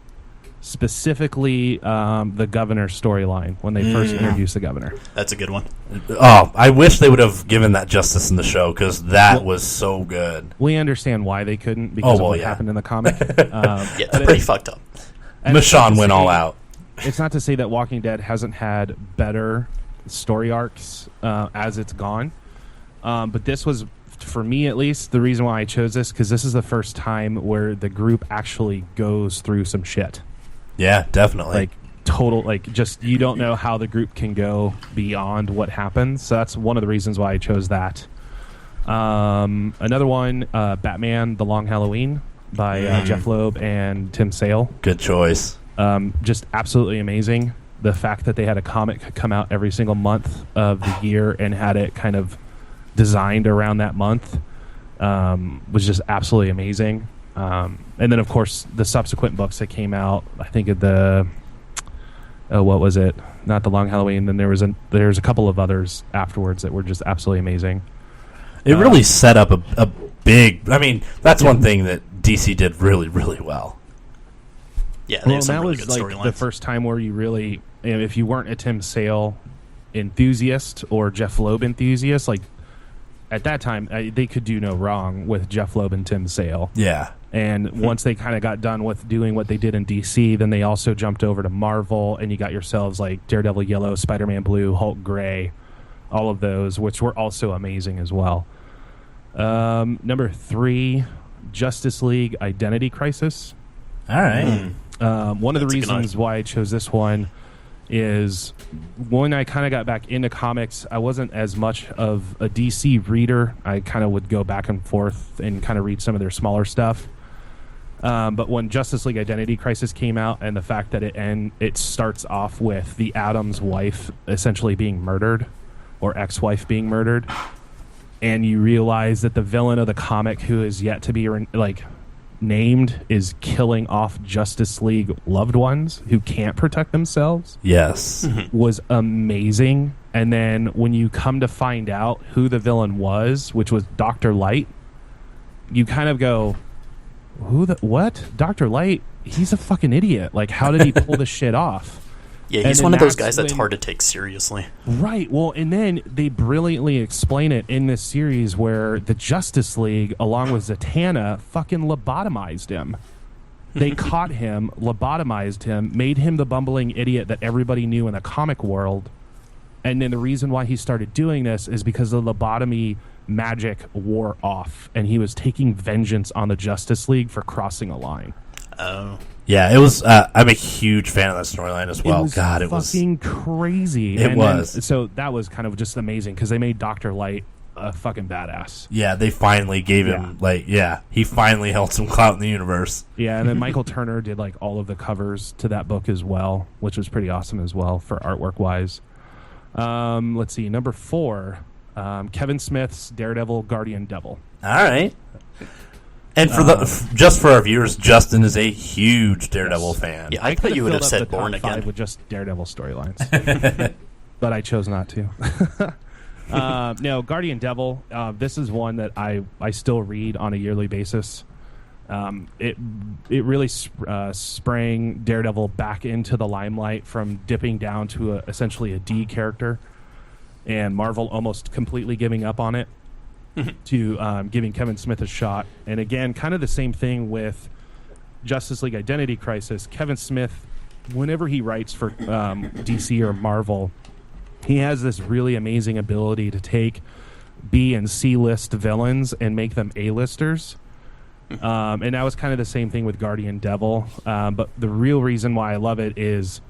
specifically the governor storyline when they first introduced the governor. That's a good one. Oh, I wish they would have given that justice in the show because that was so good. We understand why they couldn't because of what happened in the comic. Yeah, it's pretty fucked up. Michonne went all out. It's not to say that Walking Dead hasn't had better story arcs as it's gone, but this was, for me at least, the reason why I chose this, because this is the first time where the group actually goes through some shit. Yeah, definitely. Just you don't know how the group can go beyond what happens. So that's one of the reasons why I chose that. Another one, Batman: The Long Halloween by Jeff Loeb and Tim Sale. Good choice. Just absolutely amazing. The fact that they had a comic come out every single month of the year and had it kind of designed around that month was just absolutely amazing. And then, of course, the subsequent books that came out, I think of what was it? Not The Long Halloween. Then there's a couple of others afterwards that were just absolutely amazing. It really set up a big... I mean, that's one thing that DC did really, really well. Yeah, they have some that really was good like storylines. the first time where you really, if you weren't a Tim Sale enthusiast or Jeff Loeb enthusiast, like at that time, they could do no wrong with Jeff Loeb and Tim Sale. Yeah. And once they kind of got done with doing what they did in DC, then they also jumped over to Marvel, and you got yourselves like Daredevil Yellow, Spider-Man Blue, Hulk Gray, all of those, which were also amazing as well. Number 3, Justice League Identity Crisis. All right. One of the That's a good reasons why I chose this one is when I kind of got back into comics, I wasn't as much of a DC reader. I kind of would go back and forth and kind of read some of their smaller stuff. But when Justice League Identity Crisis came out, and the fact that it starts off with the Atom's wife essentially being murdered, or ex-wife being murdered, and you realize that the villain of the comic, who is yet to be named, is killing off Justice League loved ones who can't protect themselves, Yes. was amazing. And then when you come to find out who the villain was, which was Dr. Light, you kind of go, what? Dr. Light? He's a fucking idiot. Like, how did he pull this shit off? Yeah, And he's then one of those that's guys that's when- hard to take seriously. Right. Well, and then they brilliantly explain it in this series where the Justice League, along with Zatanna, fucking lobotomized him. They caught him, lobotomized him, made him the bumbling idiot that everybody knew in the comic world. And then the reason why he started doing this is because the lobotomy magic wore off, and he was taking vengeance on the Justice League for crossing a line. Oh. Yeah, it was... I'm a huge fan of that storyline as well. It was fucking crazy. It was. So that was kind of just amazing because they made Dr. Light a fucking badass. Yeah, they finally gave him, he finally held some clout in the universe. Yeah, and then Michael Turner did like all of the covers to that book as well, which was pretty awesome as well for artwork wise. Let's see, number 4, Kevin Smith's Daredevil Guardian Devil. All right. And for just for our viewers, Justin is a huge Daredevil fan. Yeah, I thought you would have said Born top 5 Again. with just Daredevil storylines, but I chose not to. No, Guardian Devil. This is one that I still read on a yearly basis. It really sprang Daredevil back into the limelight from dipping down to essentially a D character, and Marvel almost completely giving up on it to giving Kevin Smith a shot. And again, kind of the same thing with Justice League Identity Crisis. Kevin Smith, whenever he writes for DC or Marvel, he has this really amazing ability to take B and C list villains and make them A-listers. And that was kind of the same thing with Guardian Devil. But the real reason why I love it is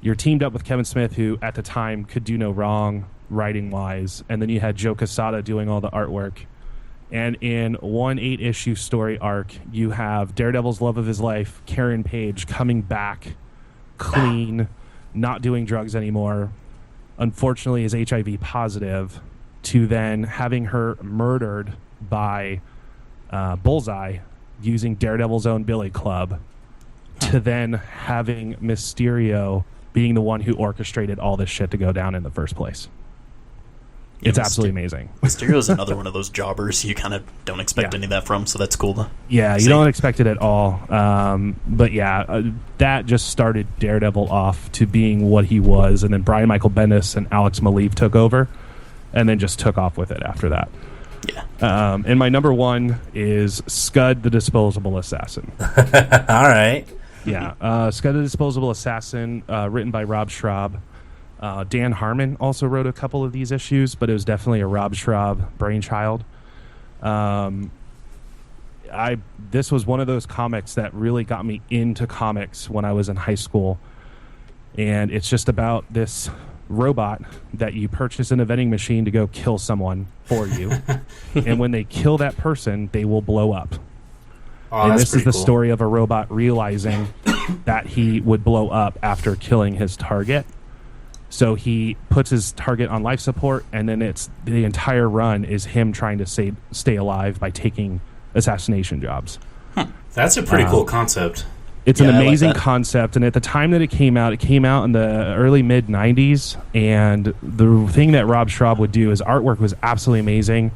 you're teamed up with Kevin Smith, who at the time could do no wrong writing-wise, and then you had Joe Quesada doing all the artwork. And in one 8-issue story arc, you have Daredevil's love of his life, Karen Page, coming back clean, not doing drugs anymore, unfortunately is HIV positive, to then having her murdered by Bullseye using Daredevil's own Billy Club, to then having Mysterio being the one who orchestrated all this shit to go down in the first place. It's absolutely amazing. Mysterio's another one of those jobbers you kind of don't expect any of that from, so that's cool to you don't expect it at all. But that just started Daredevil off to being what he was, and then Brian Michael Bendis and Alex Maleev took over, and then just took off with it after that. Yeah. And my number one is Scud the Disposable Assassin. All right. Yeah. Scud the Disposable Assassin, written by Rob Schraub. Dan Harmon also wrote a couple of these issues, but it was definitely a Rob Schraub brainchild. This was one of those comics that really got me into comics when I was in high school. And it's just about this robot that you purchase in a vending machine to go kill someone for you. And when they kill that person, they will blow up. Oh, and that's this is the cool. story of a robot realizing that he would blow up after killing his target. So he puts his target on life support, and then the entire run is him trying to stay alive by taking assassination jobs. That's a pretty cool concept. It's an I like amazing that. concept, and at the time that it came out in the early mid-'90s, and the thing that Rob Schraub would do, his artwork was absolutely amazing.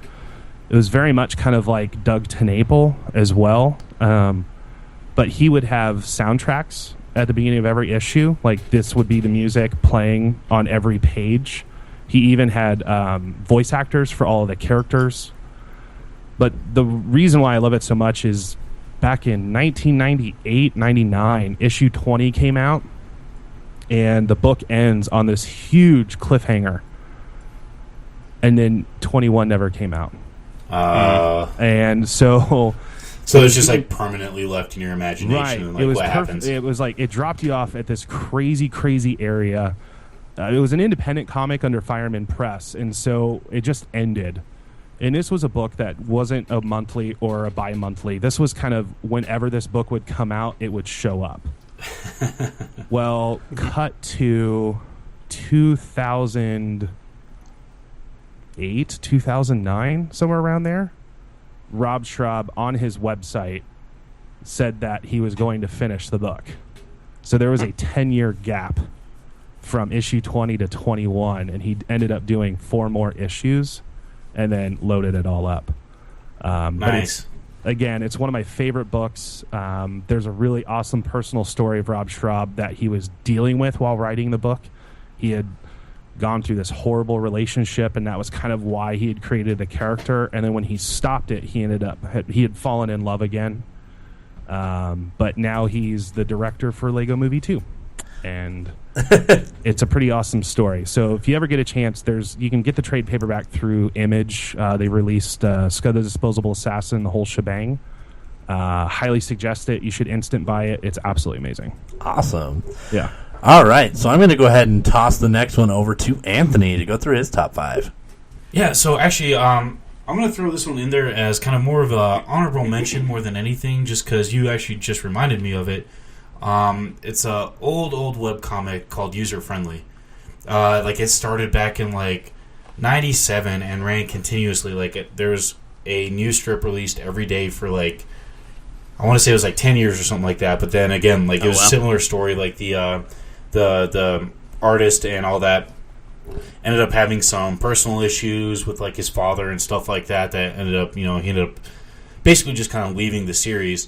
It was very much kind of like Doug TenNapel as well, but he would have soundtracks at the beginning of every issue. Like, this would be the music playing on every page. He even had voice actors for all of the characters. But the reason why I love it so much is back in 1998-99, issue 20 came out, and the book ends on this huge cliffhanger. And then 21 never came out. And so it's just like permanently left in your imagination. right. And like It was what happens. It was like it dropped you off at this crazy, crazy area. It was an independent comic under Fireman Press, and so it just ended. And this was a book that wasn't a monthly or a bi-monthly. This was kind of whenever this book would come out, it would show up. Well, cut to 2008, 2009, somewhere around there. Rob Schraub on his website said that he was going to finish the book. So there was a 10-year gap from issue 20 to 21, and he ended up doing 4 more issues and then loaded it all up. Nice. It's one of my favorite books. There's a really awesome personal story of Rob Schraub that he was dealing with while writing the book. He had gone through this horrible relationship, and that was kind of why he had created the character. And then when he stopped it, he had fallen in love again. But now he's the director for Lego Movie 2. And it's a pretty awesome story. So if you ever get a chance, you can get the trade paperback through Image. They released Scud the Disposable Assassin, the whole shebang. Highly suggest it. You should instant buy it. It's absolutely amazing. Awesome. Yeah. All right, so I'm going to go ahead and toss the next one over to Anthony to go through his top 5. Yeah, so actually, I'm going to throw this one in there as kind of more of a honorable mention more than anything, just because you actually just reminded me of it. It's a old webcomic called User Friendly. It started back in 97 and ran continuously. There was a new strip released every day for I want to say it was 10 years or something like that. But then again, it was a similar story. The artist and all that ended up having some personal issues with his father and stuff like that. That ended up, he ended up basically just kind of leaving the series.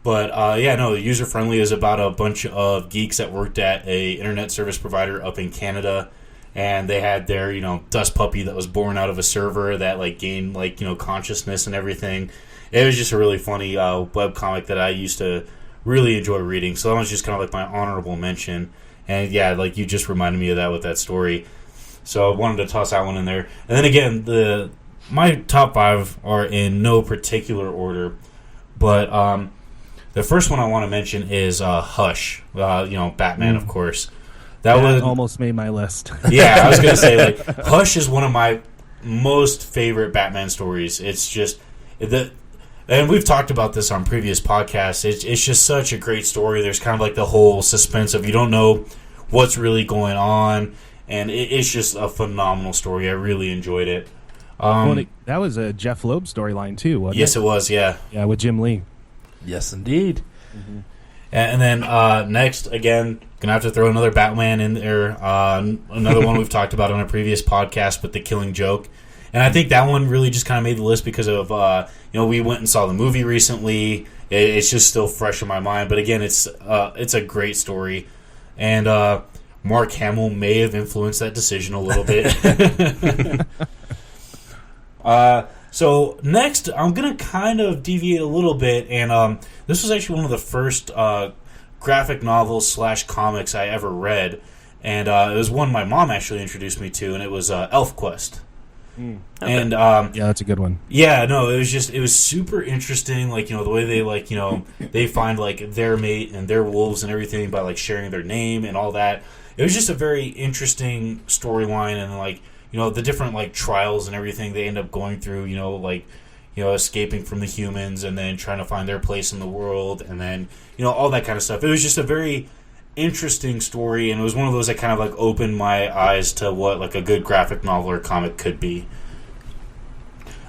But User Friendly is about a bunch of geeks that worked at a internet service provider up in Canada, and they had their dust puppy that was born out of a server that gained consciousness and everything. It was just a really funny webcomic that I used to really enjoy reading. So that was just kind of my honorable mention. And yeah, you just reminded me of that with that story. So I wanted to toss that one in there. And then again, my top 5 are in no particular order. But the first one I want to mention is Hush. Batman, of course. That was almost made my list. Yeah, I was going to say, like, Hush is one of my most favorite Batman stories. It's just and we've talked about this on previous podcasts. It's just such a great story. There's kind of like the whole suspense of you don't know what's really going on, and it's just a phenomenal story. I really enjoyed it. That was a Jeff Loeb storyline too, wasn't it? Yes, it was. Yeah. Yeah, with Jim Lee. Yes, indeed. Mm-hmm. And then next, again, gonna have to throw another Batman in there. Another one we've talked about on a previous podcast, but The Killing Joke. And I think that one really just kind of made the list because of we went and saw the movie recently. It's just still fresh in my mind. But again, it's a great story, and Mark Hamill may have influenced that decision a little bit. So next, I'm going to kind of deviate a little bit, and this was actually one of the first graphic novels / comics I ever read, and it was one my mom actually introduced me to, and it was ElfQuest. Okay. And yeah, that's a good one. Yeah, no, it was super interesting, like, the way they they find like their mate and their wolves and everything by like sharing their name and all that. It was just a very interesting storyline, and like the different like trials and everything they end up going through, escaping from the humans and then trying to find their place in the world, and then all that kind of stuff. It was just a very interesting story, and it was one of those that kind of like opened my eyes to what like a good graphic novel or comic could be.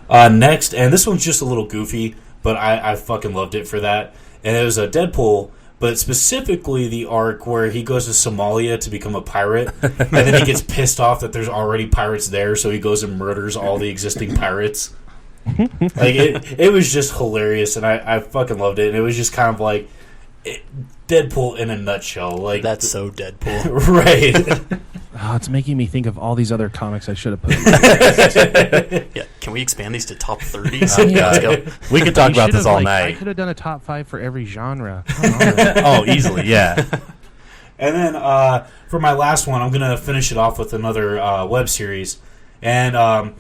Next, and this one's just a little goofy, but I fucking loved it for that. And it was a Deadpool, but specifically the arc where he goes to Somalia to become a pirate, and then he gets pissed off that there's already pirates there, so he goes and murders all the existing pirates. Like it was just hilarious, and I fucking loved it. And it was just kind of like Deadpool in a nutshell. Like, that's so Deadpool. Right. Oh, it's making me think of all these other comics I should have put. Yeah, can we expand these to top 30s? Let's go. We could talk about this all night. I could have done a top 5 for every genre. Oh, easily, yeah. And then for my last one, I'm going to finish it off with another web series. And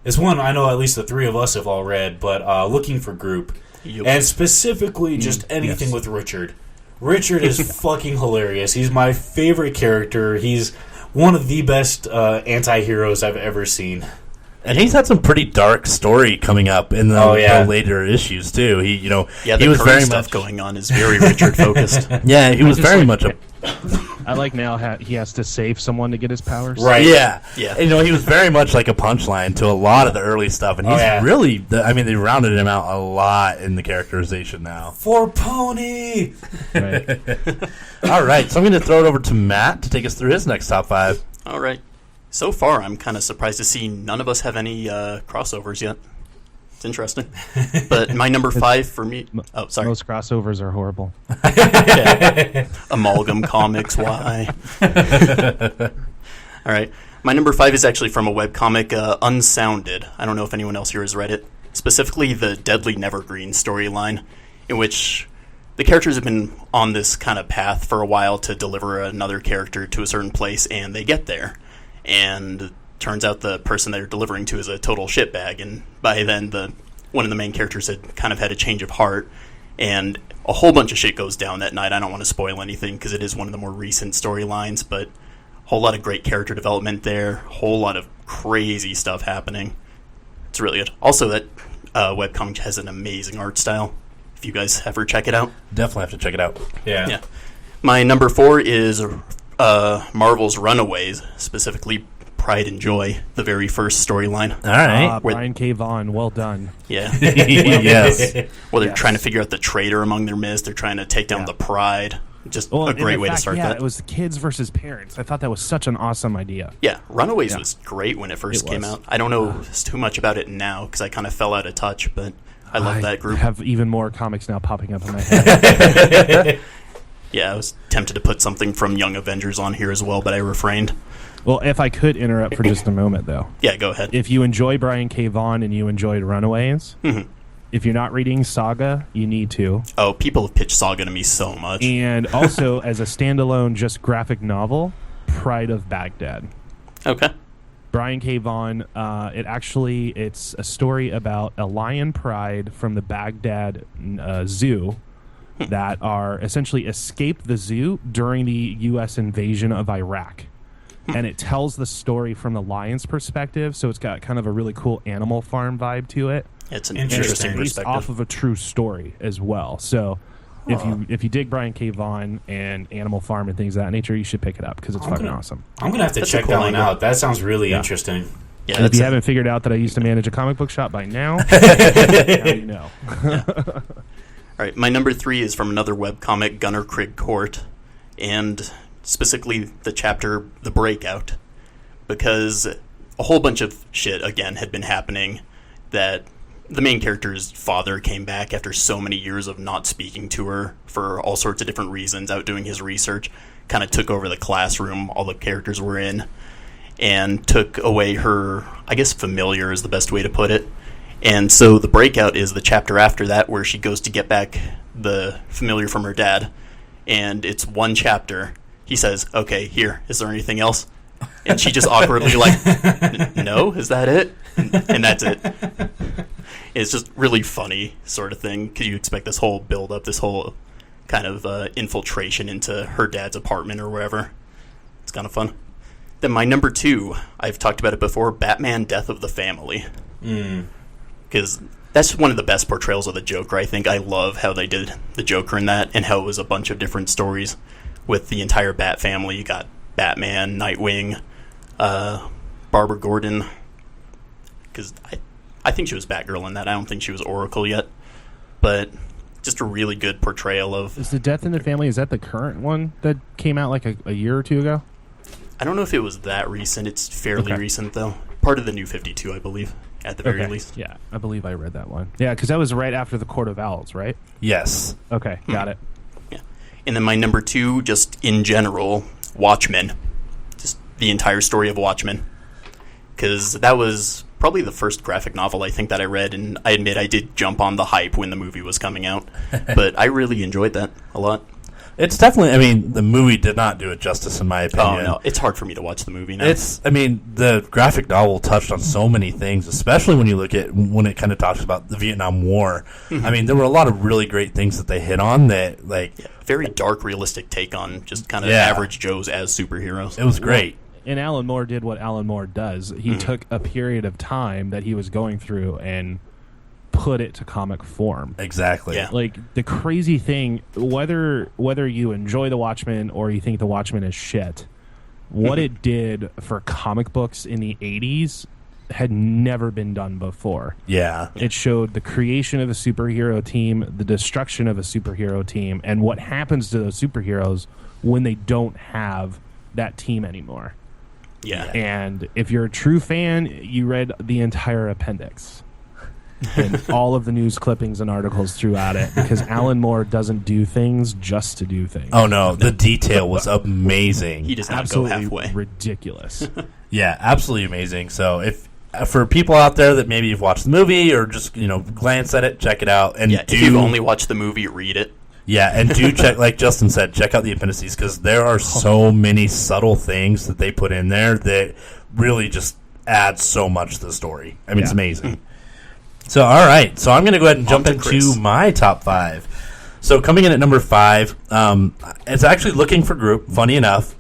it's one I know at least the three of us have all read, but Looking for Group. Yep. And specifically just anything with Richard. Richard is fucking hilarious. He's my favorite character. He's one of the best anti-heroes I've ever seen. And he's had some pretty dark story coming up in the later issues too. He, he was very stuff much going on is very Richard focused. Yeah, he was very much a. I like now he has to save someone to get his powers. Right. Yeah. Yeah. And, he was very much like a punchline to a lot of the early stuff, and he's really. They rounded him out a lot in the characterization now. For Pony. Right. All right, so I'm going to throw it over to Matt to take us through his next top 5. All right. So far, I'm kind of surprised to see none of us have any crossovers yet. It's interesting. But my number 5 for me... Oh, sorry. Most crossovers are horrible. Yeah. Amalgam Comics, why? All right. My number 5 is actually from a webcomic, Unsounded. I don't know if anyone else here has read it. Specifically, the Deadly Nevergreen storyline, in which the characters have been on this kind of path for a while to deliver another character to a certain place, and they get there. And turns out the person they're delivering to is a total shitbag, and by then one of the main characters had kind of had a change of heart, and a whole bunch of shit goes down that night. I don't want to spoil anything because it is one of the more recent storylines, but a whole lot of great character development there, a whole lot of crazy stuff happening. It's really good. Also, that webcomic has an amazing art style. If you guys ever check it out. Definitely have to check it out. Yeah. My number 4 is Marvel's Runaways, specifically Pride and Joy, the very first storyline. All right. Brian K. Vaughan, well done. Yeah. Yes. Well, they're trying to figure out the traitor among their midst. They're trying to take down the Pride. Just a great way to start that. It was kids versus parents. I thought that was such an awesome idea. Yeah, Runaways was great when it first came out. I don't know too much about it now because I kind of fell out of touch, but I love that group. I have even more comics now popping up in my head. Yeah, I was tempted to put something from Young Avengers on here as well, but I refrained. Well, if I could interrupt for just a moment, though. Yeah, go ahead. If you enjoy Brian K. Vaughan and you enjoyed Runaways, if you're not reading Saga, you need to. Oh, people have pitched Saga to me so much. And also, as a standalone, just graphic novel, Pride of Baghdad. Okay. Brian K. Vaughan. It's a story about a lion pride from the Baghdad zoo that are essentially escaped the zoo during the U.S. invasion of Iraq. And it tells the story from the lion's perspective, so it's got kind of a really cool Animal Farm vibe to it. It's an Interesting. interesting Based perspective. off of a true story as well. So if you dig Brian K. Vaughan and Animal Farm and things of that nature, you should pick it up because it's fucking awesome. I'm gonna have to That's a check cool that one angle. out. That sounds really interesting. Yeah, And if that's you a- haven't figured out that I used to manage a comic book shop by now, now you know. All right, my number 3 is from another webcomic, Gunner Krigg Court, and specifically the chapter The Breakout, because a whole bunch of shit, again, had been happening that the main character's father came back after so many years of not speaking to her for all sorts of different reasons, out doing his research, kind of took over the classroom all the characters were in, and took away her, I guess familiar is the best way to put it. And so The Breakout is the chapter after that where she goes to get back the familiar from her dad, and it's one chapter. He says, "Okay, here, is there anything else?" And she just awkwardly no, is that it? And that's it. It's just really funny sort of thing, because you expect this whole build-up, this whole kind of infiltration into her dad's apartment or wherever. It's kind of fun. Then my number 2, I've talked about it before, Batman Death of the Family. Because that's one of the best portrayals of the Joker, I think. I love how they did the Joker in that, and how it was a bunch of different stories with the entire Bat family. You got Batman, Nightwing, Barbara Gordon, because I think she was Batgirl in that. I don't think she was Oracle yet. But just a really good portrayal of... Is the Death in the Family, is that the current one that came out like a year or two ago? I don't know if it was that recent. It's fairly recent, though. Part of the New 52, I believe, at the very least. Yeah, I believe I read that one. Yeah, because that was right after the Court of Owls, right? Yes. Okay, got it. Yeah. And then my number 2, just in general, Watchmen. Just the entire story of Watchmen. Because that was probably the first graphic novel I think that I read, and I admit I did jump on the hype when the movie was coming out. But I really enjoyed that a lot. It's definitely, I mean, the movie did not do it justice in my opinion. Oh, no. It's hard for me to watch the movie now. The graphic novel touched on so many things, especially when you look at when it kind of talks about the Vietnam War. I mean, there were a lot of really great things that they hit on that, like... Yeah, very dark, realistic take on just kind of average Joes as superheroes. It was great. And Alan Moore did what Alan Moore does. He took a period of time that he was going through and put it to comic form. Exactly. Yeah. Like, the crazy thing, whether you enjoy The Watchmen or you think The Watchmen is shit, what it did for comic books in the 80s had never been done before. Yeah. It showed the creation of a superhero team, the destruction of a superhero team, and what happens to those superheroes when they don't have that team anymore. Yeah. And if you're a true fan, you read the entire appendix and all of the news clippings and articles throughout it, because Alan Moore doesn't do things just to do things. Oh, no. The detail was amazing. He does not Absolutely go halfway. ridiculous. Yeah, absolutely amazing. So if for people out there that maybe you've watched the movie or just, glance at it, check it out. And Yeah, if you've only watched the movie, read it. Yeah, and do check, like Justin said, check out the appendices, because there are so many subtle things that they put in there that really just add so much to the story. I mean, it's amazing. So, all right. So I'm going to go ahead and jump into Chris. my top 5. So coming in at number 5, it's actually Looking for Group, funny enough.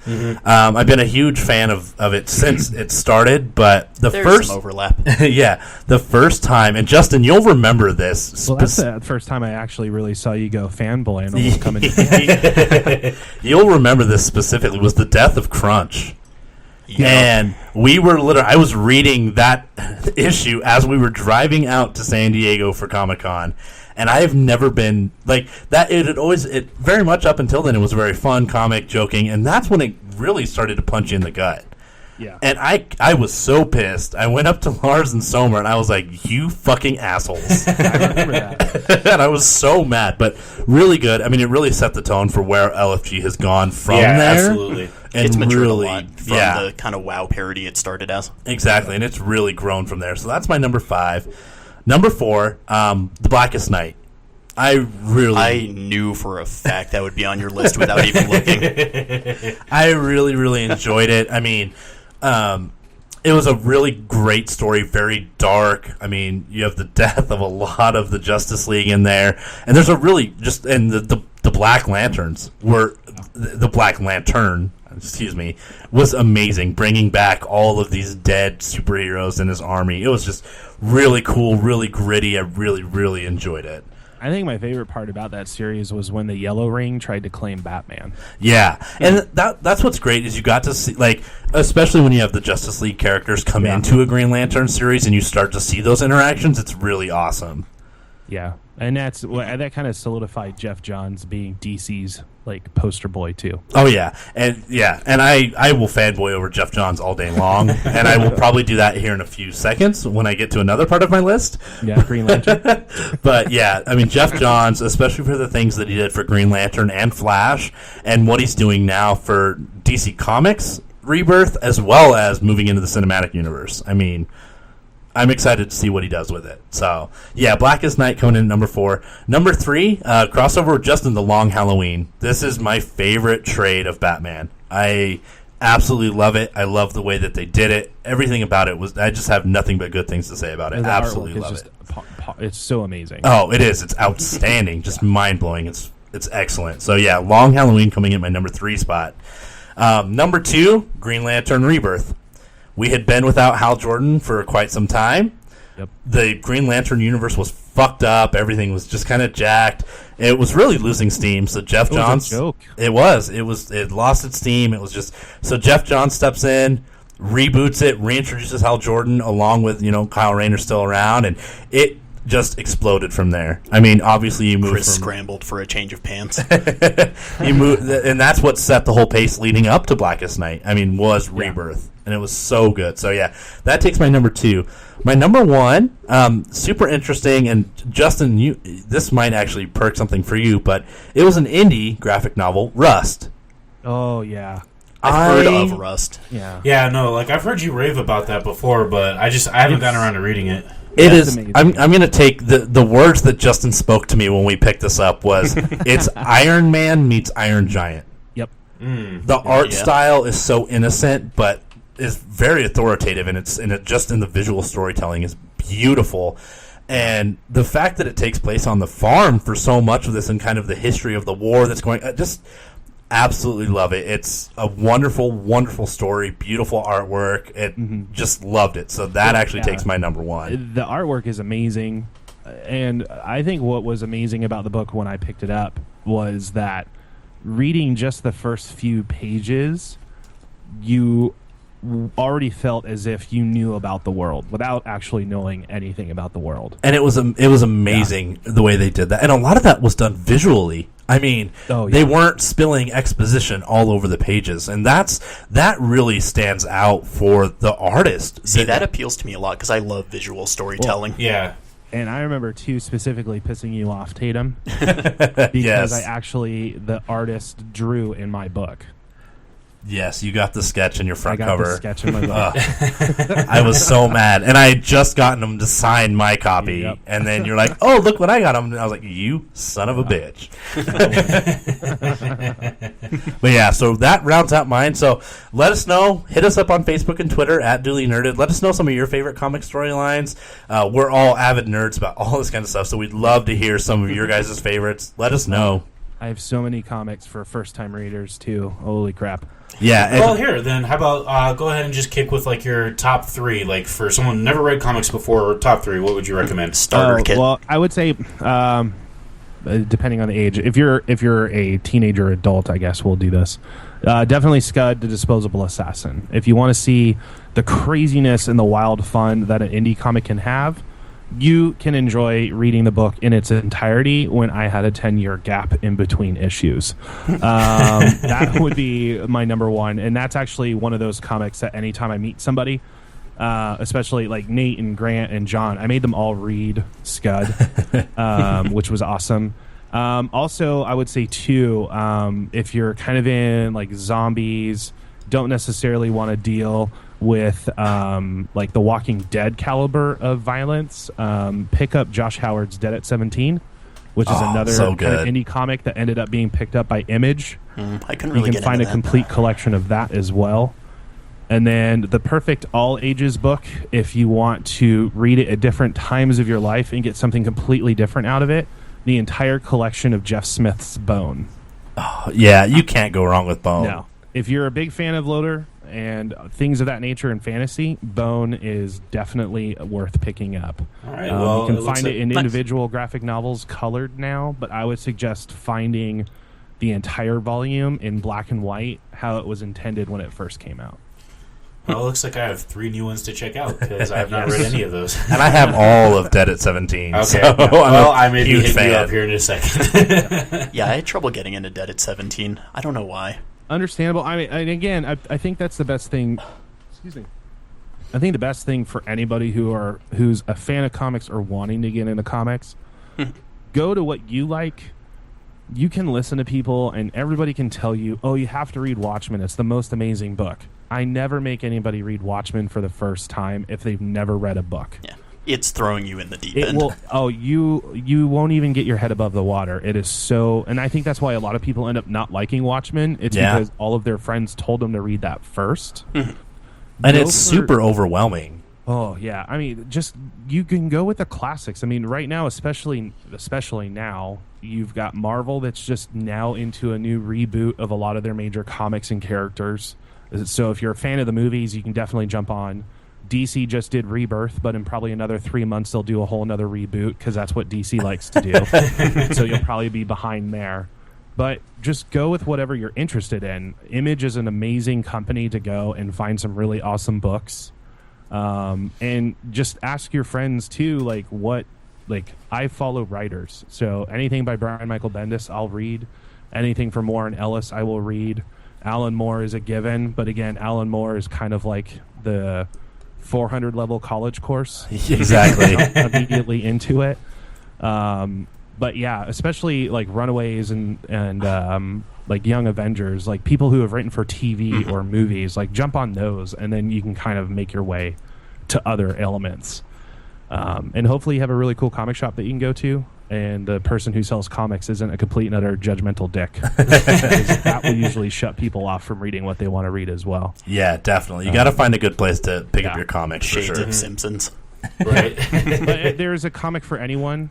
I've been a huge fan of it since it started, but There's first... some overlap. yeah, the first time, and Justin, you'll remember this. Well, that's the first time I actually really saw you go fanboy and almost come into You'll remember this specifically, was the death of Crunch. Yeah. And we were I was reading that issue as we were driving out to San Diego for Comic-Con, and I have never been like that. It very much up until then, it was a very fun comic, joking, and that's when it really started to punch you in the gut. Yeah. And I was so pissed. I went up to Lars and Somer, and I was like, "You fucking assholes!" I remember that. And I was so mad, but really good. I mean, it really set the tone for where LFG has gone from Yeah, there. absolutely. And It's matured really, a lot from the kind of WoW parody it started as. exactly, and it's really grown from there. So that's my number 5. Number 4, The Blackest Night. I knew for a fact that would be on your list without even looking. I really, really enjoyed it. I mean, It was a really great story, very dark. I mean, you have the death of a lot of the Justice League in there, and there's a really and the Black Lanterns were the Black Lantern. Excuse me, was amazing, bringing back all of these dead superheroes in his army. It was just really cool, really gritty. I really, really enjoyed it. I think my favorite part about that series was when the Yellow Ring tried to claim Batman. Yeah, and that's what's great is you got to see, like, especially when you have the Justice League characters come into a Green Lantern series and you start to see those interactions, it's really awesome. Yeah, and that kind of solidified Jeff Johns being DC's like poster boy too. Oh yeah, and I will fanboy over Jeff Johns all day long, and I will probably do that here in a few seconds when I get to another part of my list. Yeah, Green Lantern. But yeah, I mean Jeff Johns, especially for the things that he did for Green Lantern and Flash, and what he's doing now for DC Comics Rebirth, as well as moving into the cinematic universe. I mean, I'm excited to see what he does with it. So, yeah, Blackest Night coming in at number 4. Number 3, crossover with Justin, The Long Halloween. This is my favorite trade of Batman. I absolutely love it. I love the way that they did it. Everything about it was, I just have nothing but good things to say about it. Absolutely love it. It's so amazing. Oh, it is. It's outstanding. Just mind-blowing. It's excellent. So, yeah, Long Halloween coming in my number 3 spot. Number 2, Green Lantern Rebirth. We had been without Hal Jordan for quite some time. Yep. The Green Lantern universe was fucked up. Everything was just kind of jacked. It was really losing steam. So Jeff Johns, it lost its steam. It was just so Jeff Johns steps in, reboots it, reintroduces Hal Jordan along with Kyle Rayner still around, and it just exploded from there. I mean, obviously you moved. Chris scrambled for a change of pants. You moved, and that's what set the whole pace leading up to Blackest Night. I mean, was Rebirth. And it was so good. So, yeah, that takes my number 2. My number 1, super interesting, and Justin, this might actually perk something for you, but it was an indie graphic novel, Rust. Oh, yeah. I've heard of Rust. Yeah. Yeah, no, like, I've heard you rave about that before, but I haven't gotten around to reading it. It is. Amazing. I'm going to take the words that Justin spoke to me when we picked this up was, it's Iron Man meets Iron Giant. Yep. The art style is so innocent, but is very authoritative, and it just in the visual storytelling is beautiful. And the fact that it takes place on the farm for so much of this and kind of the history of the war that's going, I just absolutely love it. It's a wonderful, wonderful story, beautiful artwork. Just loved it. So that actually takes my number 1. The artwork is amazing, and I think what was amazing about the book when I picked it up was that reading just the first few pages, you already felt as if you knew about the world without actually knowing anything about the world. And it was amazing the way they did that. And a lot of that was done visually. I mean, they weren't spilling exposition all over the pages. And that really stands out for the artist. See, that appeals to me a lot because I love visual storytelling. Well, yeah. And I remember, too, specifically pissing you off, Tatum, because the artist drew in my book. Yes, you got the sketch in your front I cover. got the sketch in my book. I was so mad. And I had just gotten him to sign my copy. Yep. And then you're like, oh, look what I got him. And I was like, you son of a bitch. But yeah, so that rounds out mine. So let us know. Hit us up on Facebook and Twitter at Duly Nerded. Let us know some of your favorite comic storylines. We're all avid nerds about all this kind of stuff. So we'd love to hear some of your guys' favorites. Let us know. I have so many comics for first-time readers, too. Holy crap. Yeah. Well, here, then, how about go ahead and just kick with, like, your top 3. Like, for someone who never read comics before, top 3, what would you recommend? Starter kit. Well, I would say, depending on the age, if you're a teenager or adult, I guess we'll do this. Definitely Scud, the Disposable Assassin. If you want to see the craziness and the wild fun that an indie comic can have, you can enjoy reading the book in its entirety when I had a 10-year gap in between issues. That would be my number 1. And that's actually one of those comics that anytime I meet somebody, especially like Nate and Grant and John, I made them all read Scud, which was awesome. Also, I would say, too, if you're kind of in like zombies, don't necessarily want to deal with like the Walking Dead caliber of violence, pick up Josh Howard's Dead at 17, which is another kind of indie comic that ended up being picked up by Image. I couldn't really You can find a complete collection of that as well. And then the perfect all ages book, if you want to read it at different times of your life and get something completely different out of it, the entire collection of Jeff Smith's Bone. Oh, yeah, you can't go wrong with Bone. No. If you're a big fan of Loader and things of that nature in fantasy, Bone is definitely worth picking up. All right, well, you can find it in individual graphic novels colored now, but I would suggest finding the entire volume in black and white, how it was intended when it first came out. Well, it looks like I have 3 new ones to check out because I have not read any of those. And I have all of Dead at 17. Okay. So Well, I may be huge hitting you fan. up here in a second. Yeah, I had trouble getting into Dead at 17. I don't know why. Understandable. I mean, and again, I think that's the best thing. Excuse me. I think the best thing for anybody who's a fan of comics or wanting to get into comics, go to what you like. You can listen to people, and everybody can tell you, "Oh, you have to read Watchmen. It's the most amazing book." I never make anybody read Watchmen for the first time if they've never read a book. Yeah, it's throwing you in the deep It end. will. Oh, you won't even get your head above the water. It is so, and I think that's why a lot of people end up not liking Watchmen. It's because all of their friends told them to read that first, And it's super overwhelming. Oh yeah, I mean, just you can go with the classics. I mean, right now, especially now, you've got Marvel that's just now into a new reboot of a lot of their major comics and characters. So if you're a fan of the movies, you can definitely jump on. DC just did Rebirth, but in probably another 3 months, they'll do a whole another reboot because that's what DC likes to do. So you'll probably be behind there. But just go with whatever you're interested in. Image is an amazing company to go and find some really awesome books. And just ask your friends, too, I follow writers. So anything by Brian Michael Bendis, I'll read. Anything from Warren Ellis, I will read. Alan Moore is a given, but again, Alan Moore is kind of like the 400 level college course. Exactly. Immediately into it. But yeah, especially like Runaways and like Young Avengers, like people who have written for TV or movies, like jump on those, and then you can kind of make your way to other elements. And hopefully you have a really cool comic shop that you can go to, and the person who sells comics isn't a complete and utter judgmental dick. That will usually shut people off from reading what they want to read as well. Yeah, definitely. You got to find a good place to pick up your comics. Shades for sure. of Simpsons. Right. But there's a comic for anyone.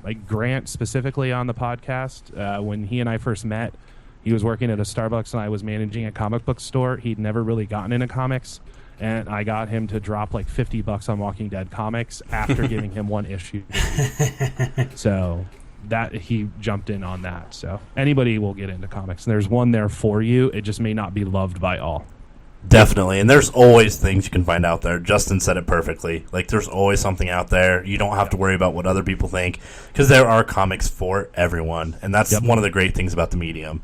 Like Grant specifically on the podcast, when he and I first met, he was working at a Starbucks and I was managing a comic book store. He'd never really gotten into comics, and I got him to drop like $50 on Walking Dead comics after giving him one issue. So that he jumped in on that. So anybody will get into comics, and there's one there for you. It just may not be loved by all. Definitely, and there's always things you can find out there. Justin said it perfectly. Like, there's always something out there. You don't have to worry about what other people think, because there are comics for everyone, and that's one of the great things about the medium.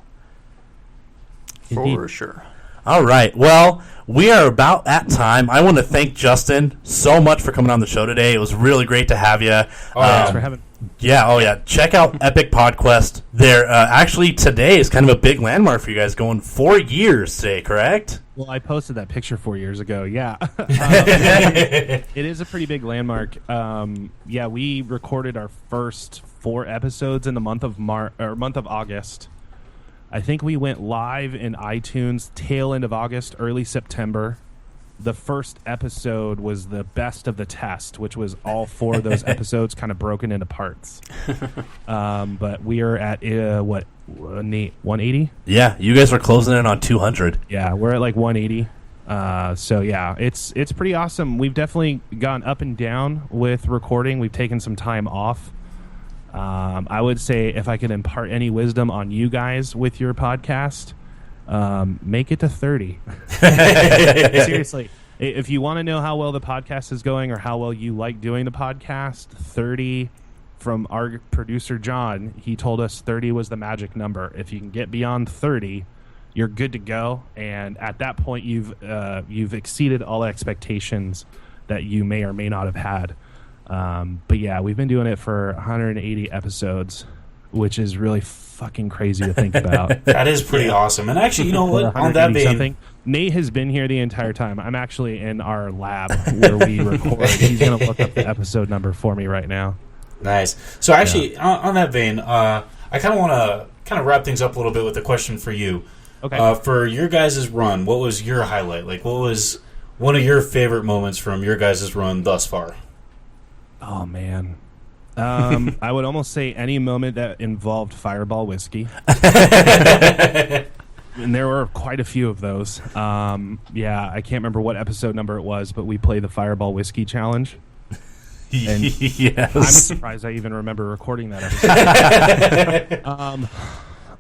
For sure. All right, well, we are about at time. I want to thank Justin so much for coming on the show today. It was really great to have you. Thanks for having. Yeah. Check out Epic Podquest. There, actually, today is kind of a big landmark for you guys. Going 4 years today, correct? Well, I posted that picture 4 years ago. Yeah, it is a pretty big landmark. Yeah, we recorded our first 4 episodes in the month of August. I think we went live in iTunes tail end of August, early September. The first episode was the best of the test, which was all 4 of those episodes kind of broken into parts. But we are at, 180? Yeah, you guys are closing in on 200. Yeah, we're at like 180. So yeah, it's pretty awesome. We've definitely gone up and down with recording. We've taken some time off. I would say if I could impart any wisdom on you guys with your podcast, make it to 30. Seriously, if you want to know how well the podcast is going or how well you like doing the podcast, 30 from our producer John, he told us 30 was the magic number. If you can get beyond 30, you're good to go, and at that point you've exceeded all expectations that you may or may not have had. But yeah, we've been doing it for 180 episodes, which is really fucking crazy to think about. That is pretty awesome. And actually, you know what? On that vein, Nate has been here the entire time. I'm actually in our lab where we record. He's going to look up the episode number for me right now. Nice. So actually, on that vein, I kind of want to wrap things up a little bit with a question for you. Okay. For your guys' run, what was your highlight? Like, what was one of your favorite moments from your guys' run thus far? Oh, man. I would almost say any moment that involved Fireball whiskey. And there were quite a few of those. Yeah, I can't remember what episode number it was, but we played the Fireball whiskey challenge. And Yes. I'm surprised I even remember recording that episode.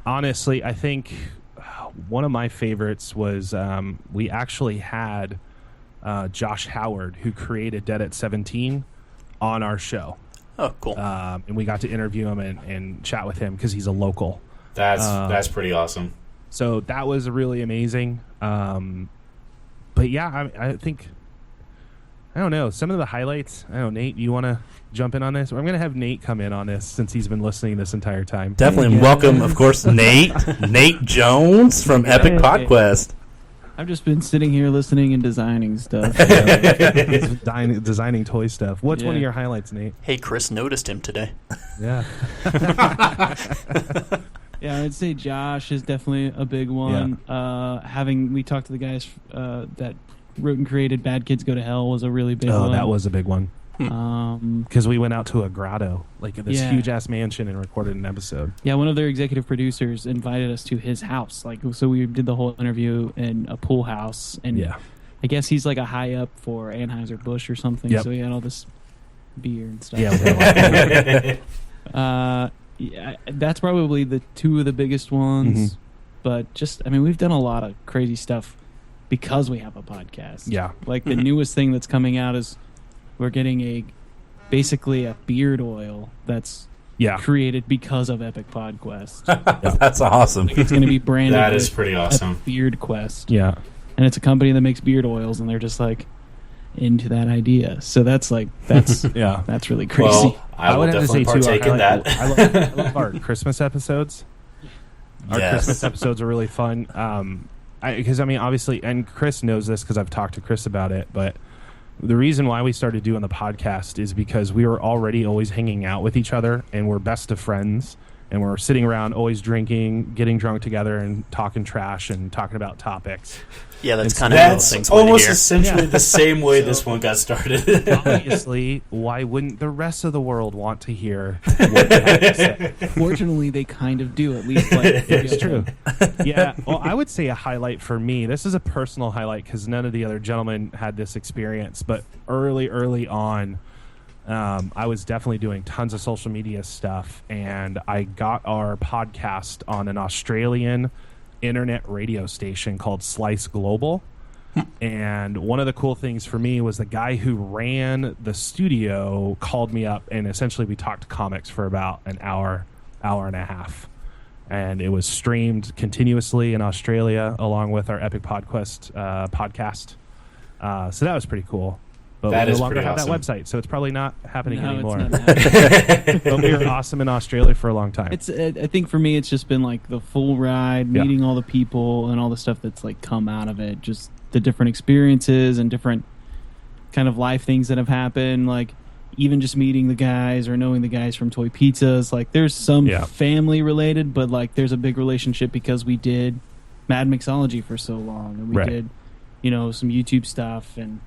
Honestly, I think one of my favorites was we actually had Josh Howard, who created Dead at 17, on our show. Oh, cool. And we got to interview him and chat with him because he's a local. That's pretty awesome. So that was really amazing. But yeah, I think, I don't know, some of the highlights. I don't know, Nate, you want to jump in on this? I'm going to have Nate come in on this since he's been listening this entire time. Definitely welcome, of course, Nate Jones from Epic Podquest. I've just been sitting here listening and designing stuff. He's designing toy stuff. What's one of Yeah. your highlights, Nate? Hey, Chris noticed him today. Yeah. Yeah, I'd say Josh is definitely a big one. We talked to the guys that wrote and created Bad Kids Go to Hell was a really big one. Oh, that was a big one. Um, Because we went out to a grotto, like this Yeah. huge-ass mansion, and recorded an episode. yeah, one of their executive producers invited us to his house. Like, so we did the whole interview in a pool house, and Yeah. I guess he's like a high up for Anheuser-Busch or something. Yep. So he had all this beer and stuff. Yeah, we had a lot Yeah, that's probably the two of the biggest ones. Mhm. But just, I mean, we've done a lot of crazy stuff because we have a podcast. Yeah. Like the newest thing that's coming out is we're getting basically a beard oil that's Yeah. created because of Epic Podquest. That's awesome. It's going to be branded That is with pretty awesome. Epic Beard Quest. Yeah. And it's a company that makes beard oils, and they're just like into that idea. So that's Yeah. that's really crazy. Well, I will would have to definitely say, too, partake in that. I love our Christmas episodes. Our Yes. Christmas episodes are really fun. Because, I mean, obviously, and Chris knows this because I've talked to Chris about it, but the reason why we started doing the podcast is because we were already always hanging out with each other, and we're best of friends, and we're sitting around always drinking, getting drunk together, and talking trash and talking about topics. Yeah, that's It's- kind of one of the That's things I wanted to almost hear. essentially the same way this one got started. Obviously, why wouldn't the rest of the world want to hear what we have to say? Fortunately, they kind of do, at least. Like, It's true. Yeah. Well, I would say a highlight for me, this is a personal highlight because none of the other gentlemen had this experience, but early on, I was definitely doing tons of social media stuff, and I got our podcast on an Australian internet radio station called Slice Global. And one of the cool things for me was the guy who ran the studio called me up, and essentially we talked comics for about an hour and a half. And it was streamed continuously in Australia along with our Epic Podquest podcast. So that was pretty cool. But That we is no longer pretty have awesome. that website, so it's probably not happening No, anymore. it's not happening. But we were awesome in Australia for a long time. It's. I think for me, it's just been like the full ride, Yeah. meeting all the people and all the stuff that's like come out of it. Just the different experiences and different kind of life things that have happened. Like even just meeting the guys or knowing the guys from Toy Pizzas. Like there's some Yeah. family related, but like there's a big relationship because we did Mad Mixology for so long, and we Right. did, some YouTube stuff, and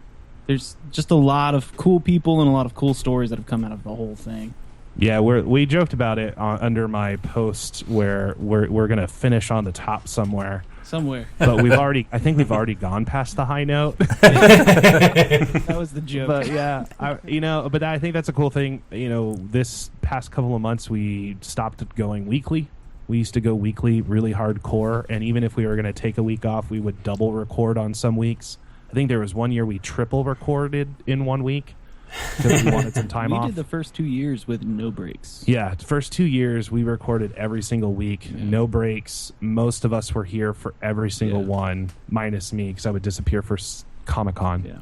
there's just a lot of cool people and a lot of cool stories that have come out of the whole thing. Yeah, we joked about it under my post where we're gonna finish on the top somewhere, but I think we've already gone past the high note. That was the joke. But yeah, but I think that's a cool thing. This past couple of months we stopped going weekly. We used to go weekly, really hardcore, and even if we were gonna take a week off, we would double record on some weeks. I think there was one year we triple recorded in 1 week because we wanted some time we off. did the first 2 years with no breaks. Yeah, the first 2 years we recorded every single week, no breaks. Most of us were here for every single Yeah. one, minus me because I would disappear for Comic-Con. Yeah,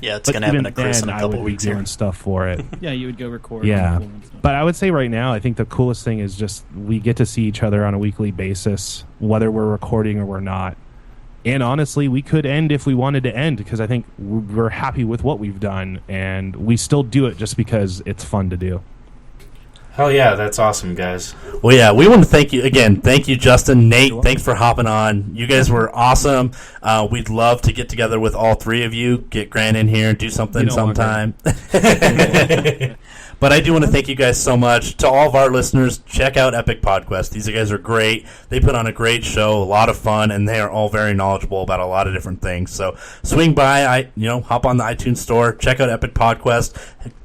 Yeah, it's But going to happen even to Chris in then, a I couple would be weeks doing here. stuff for it. yeah, you would go record. Yeah. people and stuff. But I would say right now, I think the coolest thing is just we get to see each other on a weekly basis, whether we're recording or we're not. And honestly, we could end if we wanted to end because I think we're happy with what we've done, and we still do it just because it's fun to do. Hell yeah, that's awesome, guys. Well, yeah, we want to thank you again. Thank you, Justin, Nate. Thanks for hopping on. You guys were awesome. We'd love to get together with all three of you. Get Grant in here and do something sometime. But I do want to thank you guys so much. To all of our listeners, check out Epic Podquest. These guys are great. They put on a great show, a lot of fun, and they are all very knowledgeable about a lot of different things. So swing by, hop on the iTunes store, check out Epic Podquest.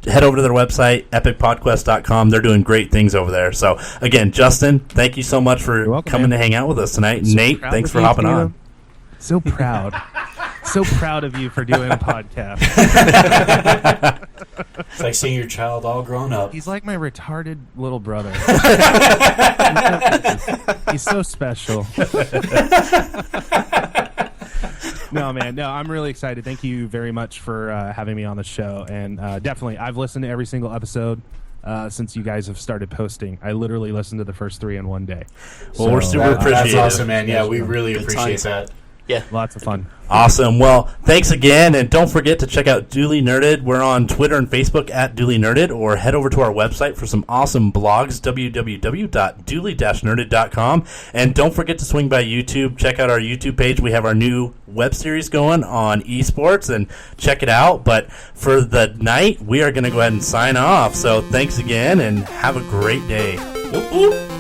Head over to their website, epicpodquest.com. They're doing great things over there. So, again, Justin, thank you so much for coming to hang out with us tonight. Nate, thanks for hopping on. So proud. So proud of you for doing a podcast. It's like seeing your child all grown up. He's like my retarded little brother. He's so special. No, man. No, I'm really excited. Thank you very much for having me on the show. And definitely, I've listened to every single episode since you guys have started posting. I literally listened to the first 3 in one day. Well, we're super appreciative. That's awesome, man. Yeah, we really appreciate that. Yeah. Lots of fun. Awesome. Well, thanks again, and don't forget to check out Duly Nerded. We're on Twitter and Facebook at Duly Nerded, or head over to our website for some awesome blogs, www.duly-nerded.com. And don't forget to swing by YouTube. Check out our YouTube page. We have our new web series going on esports, and check it out. But for the night, we are going to go ahead and sign off. So thanks again, and have a great day. Whoop, whoop.